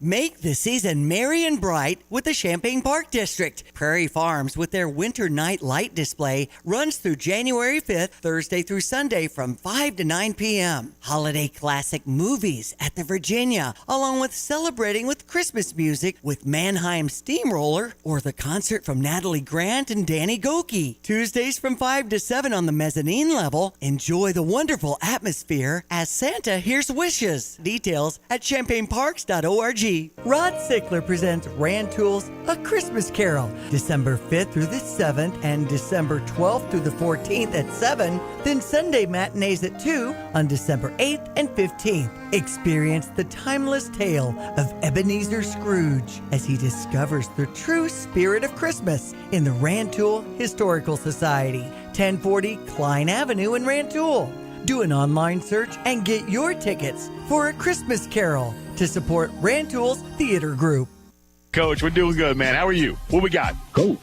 Make the season merry and bright with the Champaign Park District. Prairie Farms, with their winter night light display, runs through January 5th, Thursday through Sunday from 5 to 9 p.m. Holiday classic movies at the Virginia, along with celebrating with Christmas music with Mannheim Steamroller or the concert from Natalie Grant and Danny Goki. Tuesdays from 5 to 7 on the mezzanine level. Enjoy the wonderful atmosphere as Santa hears wishes. Details at champaignparks.org. Rod Sickler presents Rand Tools A Christmas Carol, December 5th through the 7th and December 12th through the 14th at 7, then Sunday matinees at 2 on December 8th and 15th. Experience the timeless tale of Ebenezer Scrooge as he discovers the true spirit of Christmas in the Rantoul Historical Society, 1040 Klein Avenue in Rantoul. Do an online search and get your tickets for A Christmas Carol to support Rantoul's theater group. Coach, we're doing good, man. How are you? What we got? Coach.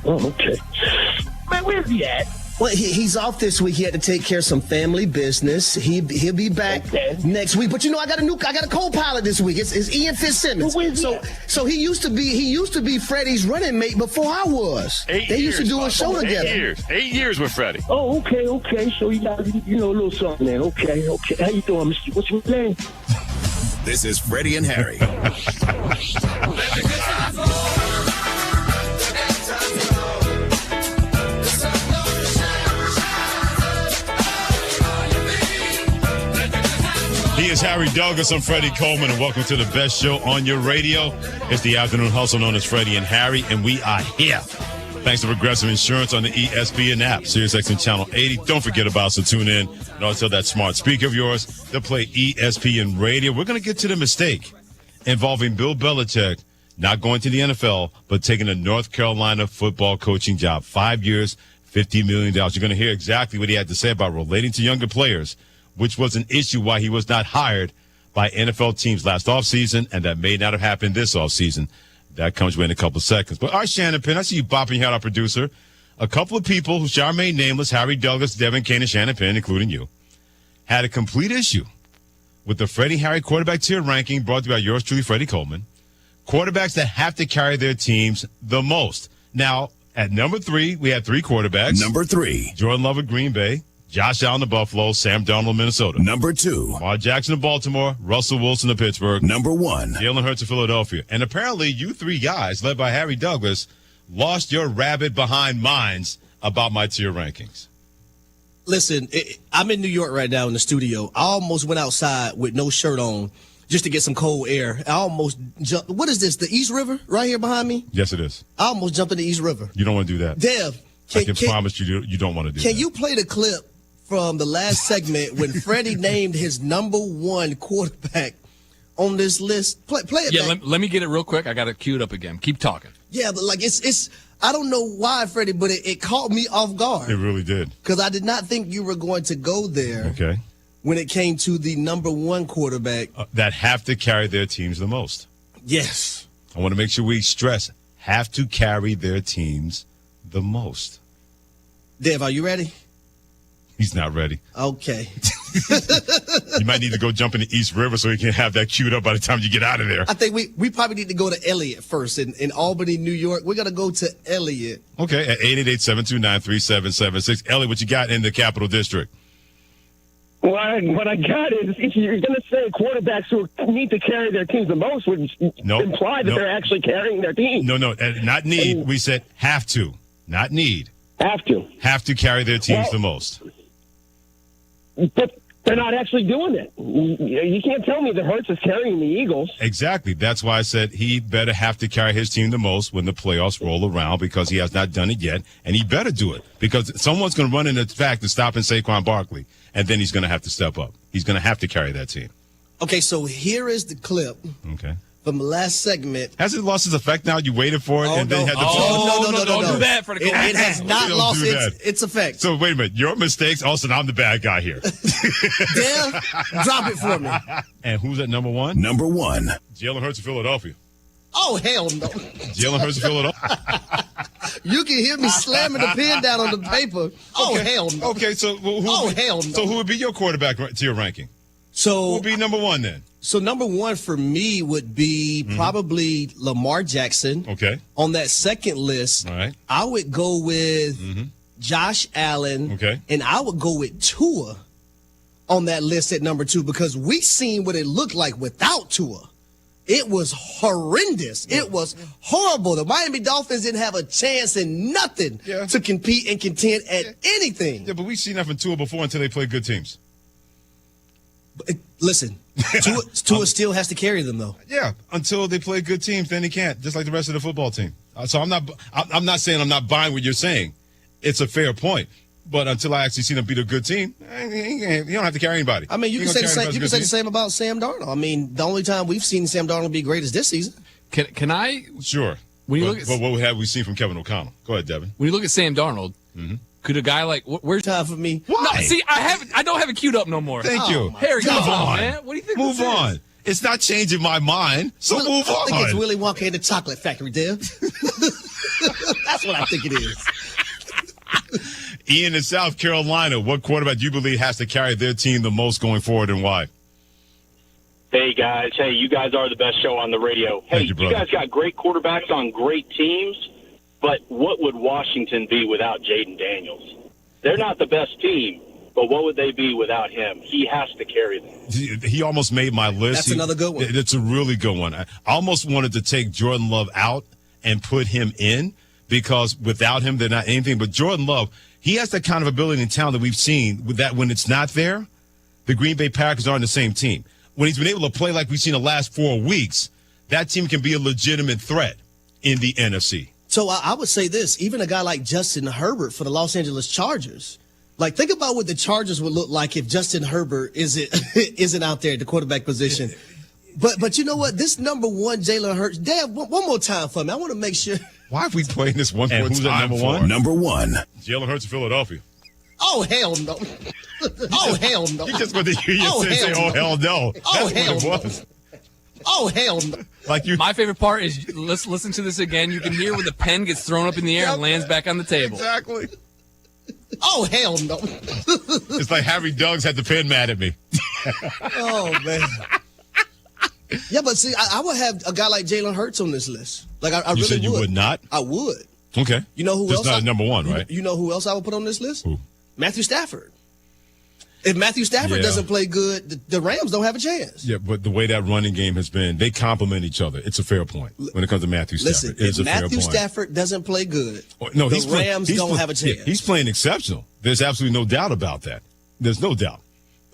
Oh, okay. Man, where's he at? Well, he's off this week. He had to take care of some family business. He'll be back next week. But I got a co-pilot this week. It's Ian Fitzsimmons. So he used to be Freddie's running mate before I was. They used to do a show together. 8 years with Freddie. Oh, okay. So you got a little something then. Okay. How you doing, Mr. What's your name? This is Freddie and Harry. He is Harry Douglas. I'm Freddie Coleman, and welcome to the best show on your radio. It's the afternoon hustle known as Freddie and Harry, and we are here. Thanks to Progressive Insurance on the ESPN app, SiriusXM Channel 80. Don't forget about us, so tune in. And also that smart speaker of yours to play ESPN Radio. We're going to get to the mistake involving Bill Belichick not going to the NFL, but taking a North Carolina football coaching job. 5 years, $50 million. You're going to hear exactly what he had to say about relating to younger players, which was an issue why he was not hired by NFL teams last offseason, and that may not have happened this offseason. That comes in a couple of seconds. But all right, Shannon Penn, I see you bopping here, our producer. A couple of people who shall remain nameless, Harry Douglas, Devin Kane, and Shannon Penn, including you, had a complete issue with the Freddie Harry quarterback tier ranking brought to you by yours truly, Freddie Coleman. Quarterbacks that have to carry their teams the most. Now, at number 3, we had 3 quarterbacks. Number 3. Jordan Love of Green Bay. Josh Allen of Buffalo, Sam Darnold of Minnesota. Number 2. Lamar Jackson of Baltimore, Russell Wilson of Pittsburgh. Number 1. Jalen Hurts of Philadelphia. And apparently you 3 guys, led by Harry Douglas, lost your rabbit behind minds about my tier rankings. Listen, I'm in New York right now in the studio. I almost went outside with no shirt on just to get some cold air. I almost jumped. What is this, the East River right here behind me? Yes, it is. I almost jumped in the East River. You don't want to do that. Dev, I can promise you don't want to do that. Can you play the clip from the last segment when Freddie named his number 1 quarterback on this list? Play it. Yeah, let me get it real quick. I got it queued up again. Keep talking. Yeah, but like it's I don't know why, Freddie, but it caught me off guard. It really did. Because I did not think you were going to go there. Okay. When it came to the number 1 quarterback. That have to carry their teams the most. Yes. I want to make sure we stress have to carry their teams the most. Dev, are you ready? He's not ready. Okay. You might need to go jump in the East River so you can have that queued up by the time you get out of there. I think we probably need to go to Elliott first in Albany, New York. We're going to go to Elliott. Okay, at 888-729-3776. Elliott, what you got in the Capital District? Well, what I got is if you're going to say quarterbacks who need to carry their teams the most would imply that they're actually carrying their team. No, not need. We said have to, not need. Have to. Have to carry their teams the most. But they're not actually doing it. You can't tell me that Hurts is carrying the Eagles. Exactly. That's why I said he better have to carry his team the most when the playoffs roll around because he has not done it yet, and he better do it because someone's going to run in the fact to stop in Saquon Barkley, and then he's going to have to step up. He's going to have to carry that team. Okay, so here is the clip. Okay. From the last segment. Has it lost its effect now? You waited for it and then had to No. Don't do that for the It has not lost its effect. So wait a minute. Your mistakes. Also, I'm the bad guy here. Dev, drop it for me. And who's at number one? Number one. Jalen Hurts of Philadelphia. Oh, hell no. Jalen Hurts of Philadelphia. You can hear me slamming the pen down on the paper. Oh, hell no. Okay, so hell no. So who would be your quarterback to your ranking? So who would be number one then? So number one for me would be probably Lamar Jackson. Okay. On that second list, all right, I would go with Josh Allen. Okay. And I would go with Tua on that list at number two because we seen what it looked like without Tua. It was horrendous. It was horrible. The Miami Dolphins didn't have a chance in nothing to compete and contend at anything. Yeah, but we've seen that from Tua before until they play good teams. Listen, Tua still has to carry them, though. Yeah, until they play good teams, then he can't, just like the rest of the football team. So I'm not saying I'm not buying what you're saying. It's a fair point. But until I actually see them beat a good team, you don't have to carry anybody. I mean, you can say the same about Sam Darnold. I mean, the only time we've seen Sam Darnold be great is this season. Can I? Sure. When you but, look at, but what have we seen from Kevin O'Connell? Go ahead, Devin. When you look at Sam Darnold, could a guy like where's time for me? Why? No, see, I don't have it queued up no more. Thank you. Harry, move on, man. What do you think? Move on. It's not changing my mind, so move on. I think it's Willy Wonka and the Chocolate Factory, Dev. That's what I think it is. Ian in South Carolina, what quarterback do you believe has to carry their team the most going forward and why? Hey, guys. Hey, you guys are the best show on the radio. Hey, Thank you, brother. You guys got great quarterbacks on great teams, but what would Washington be without Jaden Daniels? They're not the best team, but what would they be without him? He has to carry them. He almost made my list. That's another good one. It's a really good one. I almost wanted to take Jordan Love out and put him in because without him, they're not anything. But Jordan Love, he has that kind of ability and talent that we've seen with that when it's not there, the Green Bay Packers aren't the same team. When he's been able to play like we've seen the last 4 weeks, that team can be a legitimate threat in the NFC. So I would say this, even a guy like Justin Herbert for the Los Angeles Chargers, like think about what the Chargers would look like if Justin Herbert isn't out there at the quarterback position. But you know what? This number one, Jalen Hurts, Dad, one more time for me. I want to make sure. Why are we playing this one and more who's time? At number one? Number one. Jalen Hurts of Philadelphia. Oh, hell no. Oh, hell no. You just want to hear you say, oh, hell no. Oh, That's hell what it was. Oh, hell no. Like you. My favorite part is let's listen to this again. You can hear when the pen gets thrown up in the air and lands back on the table. Exactly. Oh, hell no. It's like Harry Douglas had the pen mad at me. Oh, man. Yeah, but see, I would have a guy like Jalen Hurts on this list. Like I really said you would not? I would. Okay. You know who That's else? not number one, right? You know who else I would put on this list? Who? Matthew Stafford. If Matthew Stafford doesn't play good, the Rams don't have a chance. Yeah, but the way that running game has been, they complement each other. It's a fair point when it comes to Matthew Stafford. Listen, if Matthew Stafford doesn't play good, no, the Rams don't have a chance. Yeah, he's playing exceptional. There's absolutely no doubt about that. There's no doubt.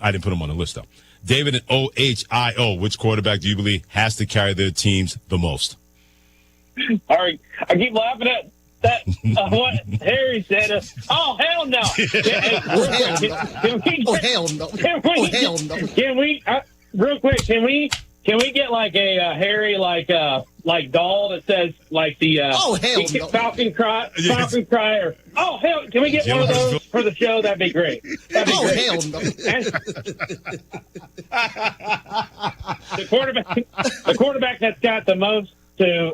I didn't put him on the list, though. David and OHIO, which quarterback do you believe has to carry their teams the most? All right, I keep laughing at that. What Harry said. Oh hell no! Oh hell no! Oh hell no! Can we real quick? Can we get like a Harry like doll that says like the oh hell no. Falcon cry or oh hell? Can we get one of those for the show? That'd be great. That'd be great. Hell no! The quarterback that's got the most to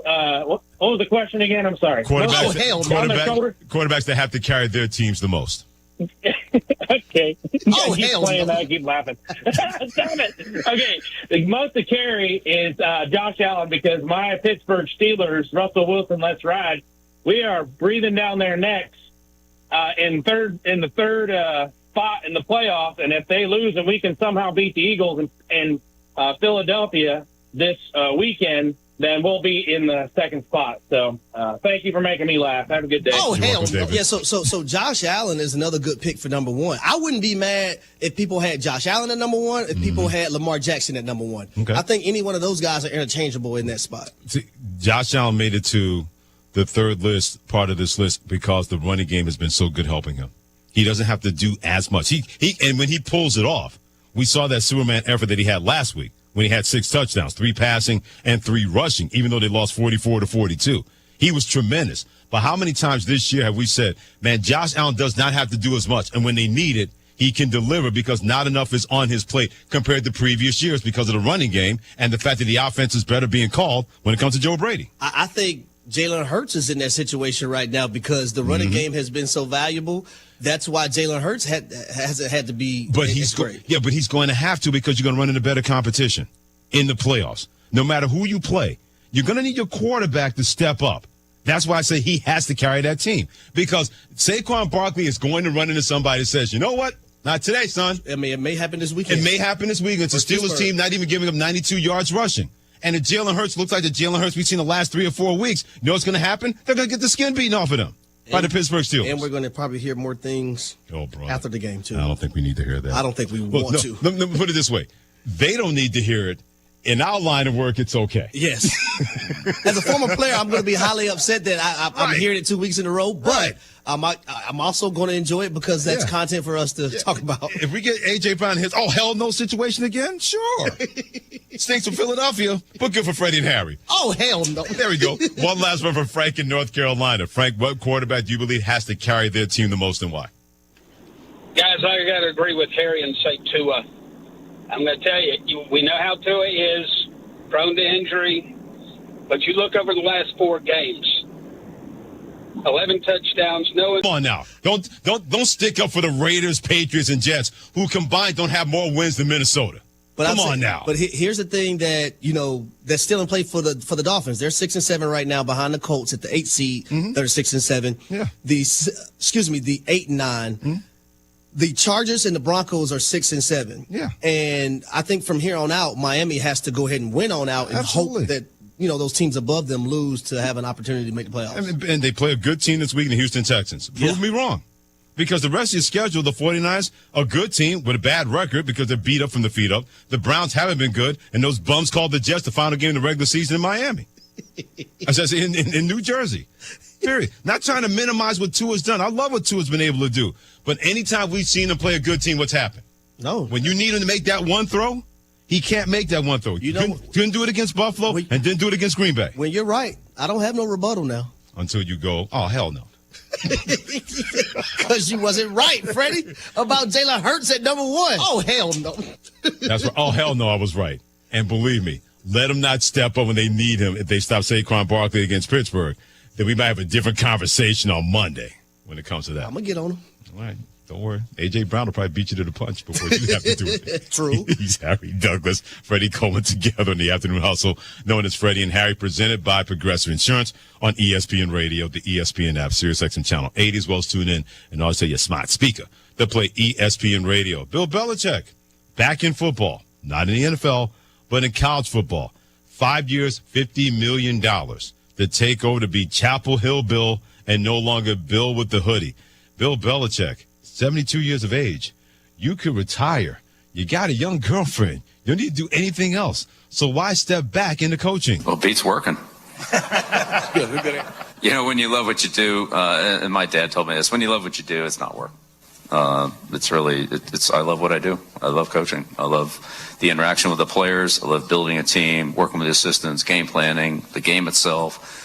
what was the question again? I'm sorry. Quarterbacks that have to carry their teams the most. Okay. Oh, keep hell playing no. that. I keep laughing. Damn it. Okay. The most to carry is Josh Allen because my Pittsburgh Steelers, Russell Wilson, let's ride. We are breathing down their necks in the third spot in the playoffs. And if they lose and we can somehow beat the Eagles and Philadelphia this weekend, then we'll be in the second spot. So thank you for making me laugh. Have a good day. Oh, hell no. Yeah, so Josh Allen is another good pick for number one. I wouldn't be mad if people had Josh Allen at number one, if people had Lamar Jackson at number one. Okay. I think any one of those guys are interchangeable in that spot. See, Josh Allen made it to the third part of this list because the running game has been so good helping him. He doesn't have to do as much. And when he pulls it off, we saw that Superman effort that he had last week when he had 6 touchdowns, 3 passing and 3 rushing, even though they lost 44-42. He was tremendous. But how many times this year have we said, man, Josh Allen does not have to do as much, and when they need it, he can deliver because not enough is on his plate compared to previous years because of the running game and the fact that the offense is better being called when it comes to Joe Brady. I think Jalen Hurts is in that situation right now because the running game has been so valuable. That's why Jalen Hurts hasn't had to be. But he's going to have to because you're going to run into better competition in the playoffs. No matter who you play, you're going to need your quarterback to step up. That's why I say he has to carry that team because Saquon Barkley is going to run into somebody that says, you know what? Not today, son. I mean, it may happen this weekend. It may happen this weekend. It's a Steelers team not even giving up 92 yards rushing. And if Jalen Hurts looks like the Jalen Hurts we've seen the last 3 or 4 weeks, you know what's going to happen? They're going to get the skin beaten off of them by the Pittsburgh Steelers. And we're going to probably hear more things after the game, too. I don't think we need to hear that. I don't think we want to. Let me put it this way. They don't need to hear it. In our line of work, it's okay. Yes. As a former player, I'm going to be highly upset that I'm hearing it 2 weeks in a row, but I'm also going to enjoy it because that's content for us to talk about. If we get A.J. Brown his hell no situation again, sure. Stinks from Philadelphia, but good for Freddie and Harry. Oh, hell no. There we go. One last one for Frank in North Carolina. Frank, what quarterback do you believe has to carry their team the most and why? Guys, I got to agree with Harry and say Tua. I'm going to tell you, we know how Tua is, prone to injury, but you look over the last 4 games, 11 touchdowns, no. Come on now. Don't stick up for the Raiders, Patriots, and Jets, who combined don't have more wins than Minnesota. But Come on now. But here's the thing that, that's still in play for the Dolphins. They're 6-7 right now behind the Colts at the 8th seed. They're 6-7. Yeah. The 8-9. Mm-hmm. The Chargers and the Broncos are 6-7. Yeah. And I think from here on out, Miami has to go ahead and win on out and hope that, those teams above them lose to have an opportunity to make the playoffs. And they play a good team this week in the Houston Texans. Prove me wrong. Because the rest of your schedule, the 49ers, a good team with a bad record because they're beat up from the feet up. The Browns haven't been good. And those bums called the Jets the final game of the regular season in Miami. As I say, in New Jersey. Period. Not trying to minimize what Tua's done. I love what Tua's been able to do. But anytime we've seen him play a good team, what's happened? No. When you need him to make that one throw, he can't make that one throw. Couldn't do it against Buffalo and didn't do it against Green Bay. When you're right, I don't have no rebuttal now. Until you go, oh, hell no. Because you wasn't right, Freddie, about Jalen Hurts at number 1. Oh, hell no. That's right. Oh, hell no, I was right. And believe me, let him not step up when they need him if they stop Saquon Barkley against Pittsburgh. Then we might have a different conversation on Monday when it comes to that. I'm going to get on him. All right. Don't worry. A.J. Brown will probably beat you to the punch before you have to do it. True. He's Harry Douglas, Freddie Coleman together in the Afternoon Hustle, known as Freddie and Harry, presented by Progressive Insurance on ESPN Radio, the ESPN app, SiriusXM Channel 80, as well as tune in and also your smart speaker to play ESPN Radio. Bill Belichick, back in football, not in the NFL, but in college football. 5 years, $50 million to take over to be Chapel Hill Bill and no longer Bill with the hoodie. Bill Belichick, 72 years of age. You could retire. You got a young girlfriend. You don't need to do anything else. So why step back into coaching? Well, beats working. When you love what you do, and my dad told me this, when you love what you do, it's not work. I love what I do. I love coaching. I love the interaction with the players. I love building a team, working with the assistants, game planning, the game itself.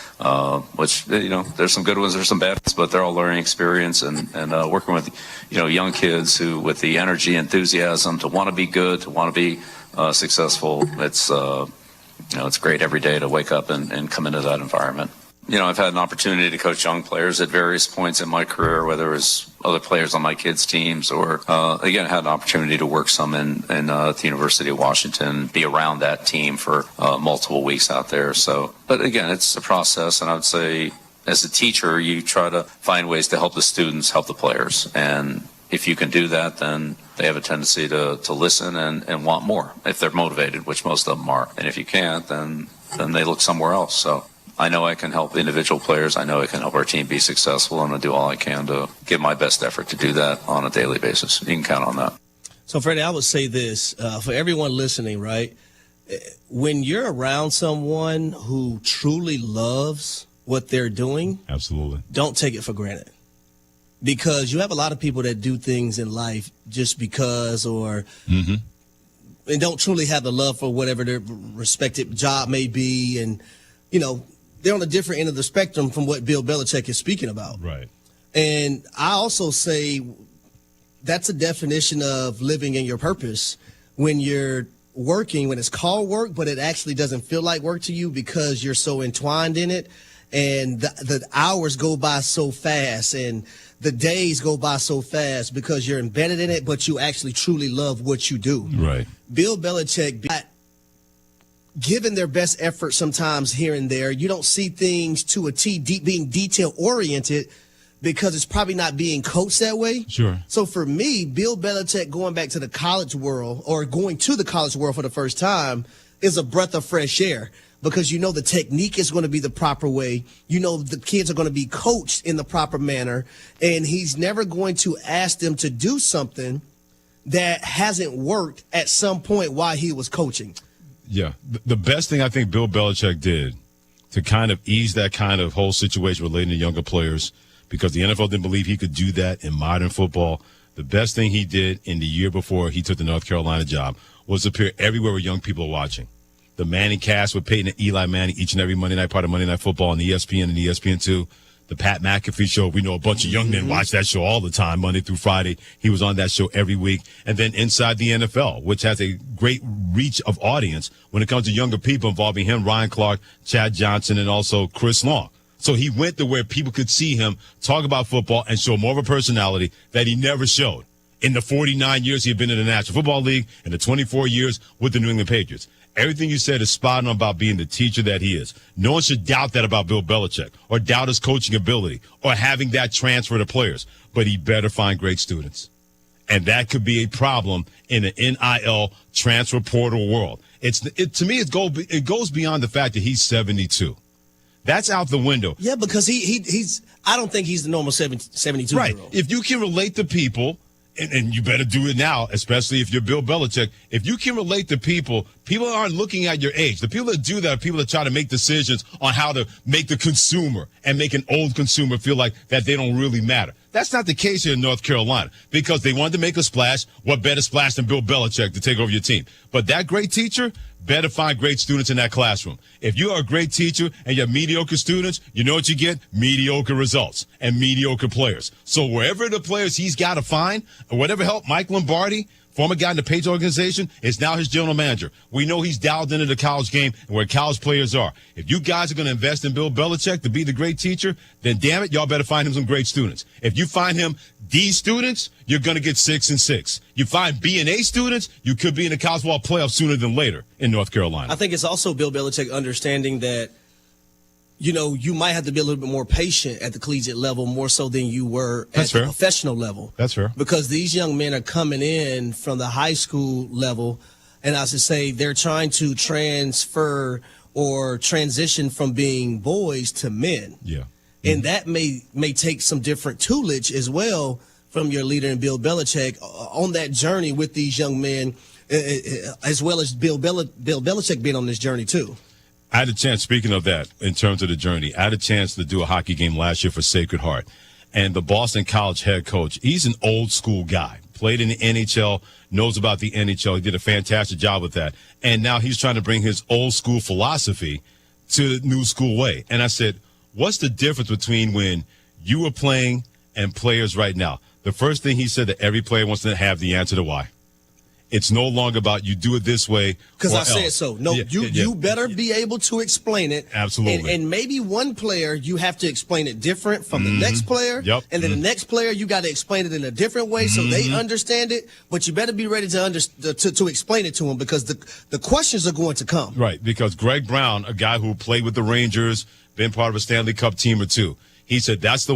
Which, there's some good ones, there's some bad ones, but they're all learning experience and working with, young kids who, with the energy, enthusiasm to want to be good, to want to be successful. It's great every day to wake up and come into that environment. I've had an opportunity to coach young players at various points in my career, whether it was other players on my kids' teams or, again, had an opportunity to work some in the University of Washington, be around that team for multiple weeks out there. But again, it's a process, and I would say as a teacher, you try to find ways to help the students, help the players. And if you can do that, then they have a tendency to listen and want more if they're motivated, which most of them are. And if you can't, then they look somewhere else. So I know I can help individual players. I know I can help our team be successful. I'm going to do all I can to give my best effort to do that on a daily basis. You can count on that. So, Freddie, I would say this for everyone listening, right? When you're around someone who truly loves what they're doing, absolutely, don't take it for granted. Because you have a lot of people that do things in life just because or and don't truly have the love for whatever their respective job may be. And, they're on a different end of the spectrum from what Bill Belichick is speaking about. Right. And I also say that's a definition of living in your purpose when you're working, when it's called work, but it actually doesn't feel like work to you because you're so entwined in it. And the hours go by so fast and the days go by so fast because you're embedded in it, but you actually truly love what you do. Right. Bill Belichick, given their best effort sometimes here and there, you don't see things to a T, being detail-oriented because it's probably not being coached that way. Sure. So for me, Bill Belichick going back to the college world or going to the college world for the first time is a breath of fresh air because the technique is going to be the proper way. The kids are going to be coached in the proper manner, and he's never going to ask them to do something that hasn't worked at some point while he was coaching. Yeah. The best thing I think Bill Belichick did to kind of ease that kind of whole situation relating to younger players, because the NFL didn't believe he could do that in modern football, the best thing he did in the year before he took the North Carolina job was appear everywhere where young people are watching. The Manning cast with Peyton and Eli Manning each and every Monday night, part of Monday Night Football on ESPN and ESPN2. The Pat McAfee show, we know a bunch of young men watch that show all the time, Monday through Friday. He was on that show every week. And then Inside the NFL, which has a great reach of audience when it comes to younger people involving him, Ryan Clark, Chad Johnson, and also Chris Long. So he went to where people could see him talk about football and show more of a personality that he never showed in the 49 years he had been in the National Football League and the 24 years with the New England Patriots. Everything you said is spot on about being the teacher that he is. No one should doubt that about Bill Belichick or doubt his coaching ability or having that transfer to players. But he better find great students. And that could be a problem in the NIL transfer portal world. To me, it goes beyond the fact that he's 72. That's out the window. Yeah, because he's I don't think he's the normal 72-year-old. Right. If you can relate to people, and you better do it now, especially if you're Bill Belichick. If you can relate to people, people aren't looking at your age. The people that do that are people that try to make decisions on how to make the consumer and make an old consumer feel like that they don't really matter. That's not the case here in North Carolina because they wanted to make a splash. What better splash than Bill Belichick to take over your team? But that great teacher better find great students in that classroom. If you are a great teacher and you have mediocre students, you know what you get? Mediocre results and mediocre players. So wherever the players he's got to find, or whatever help, Mike Lombardi, former guy in the Patriots organization, is now his general manager. We know he's dialed into the college game and where college players are. If you guys are going to invest in Bill Belichick to be the great teacher, then damn it, y'all better find him some great students. If you find him D students, you're going to get 6 and 6. You find B and A students, you could be in the college football playoff sooner than later in North Carolina. I think it's also Bill Belichick understanding that, you might have to be a little bit more patient at the collegiate level more so than you were at the professional level. That's fair. Because these young men are coming in from the high school level, and as I say, they're trying to transfer or transition from being boys to men. Yeah. And that may take some different toolage as well from your leader in Bill Belichick on that journey with these young men, as well as Bill Belichick being on this journey too. I had a chance, speaking of that, in terms of the journey, I had a chance to do a hockey game last year for Sacred Heart. And the Boston College head coach, he's an old school guy, played in the NHL, knows about the NHL. He did a fantastic job with that. And now he's trying to bring his old school philosophy to the new school way. And I said, what's the difference between when you were playing and players right now? The first thing he said that every player wants to have the answer to why. It's no longer about you do it this way. Because I said so. No, you better be able to explain it. Absolutely. And maybe one player, you have to explain it different from the next player. Yep. And then the next player, you got to explain it in a different way so they understand it. But you better be ready to explain it to them because the questions are going to come. Right. Because Greg Brown, a guy who played with the Rangers, been part of a Stanley Cup team or two, he said that's the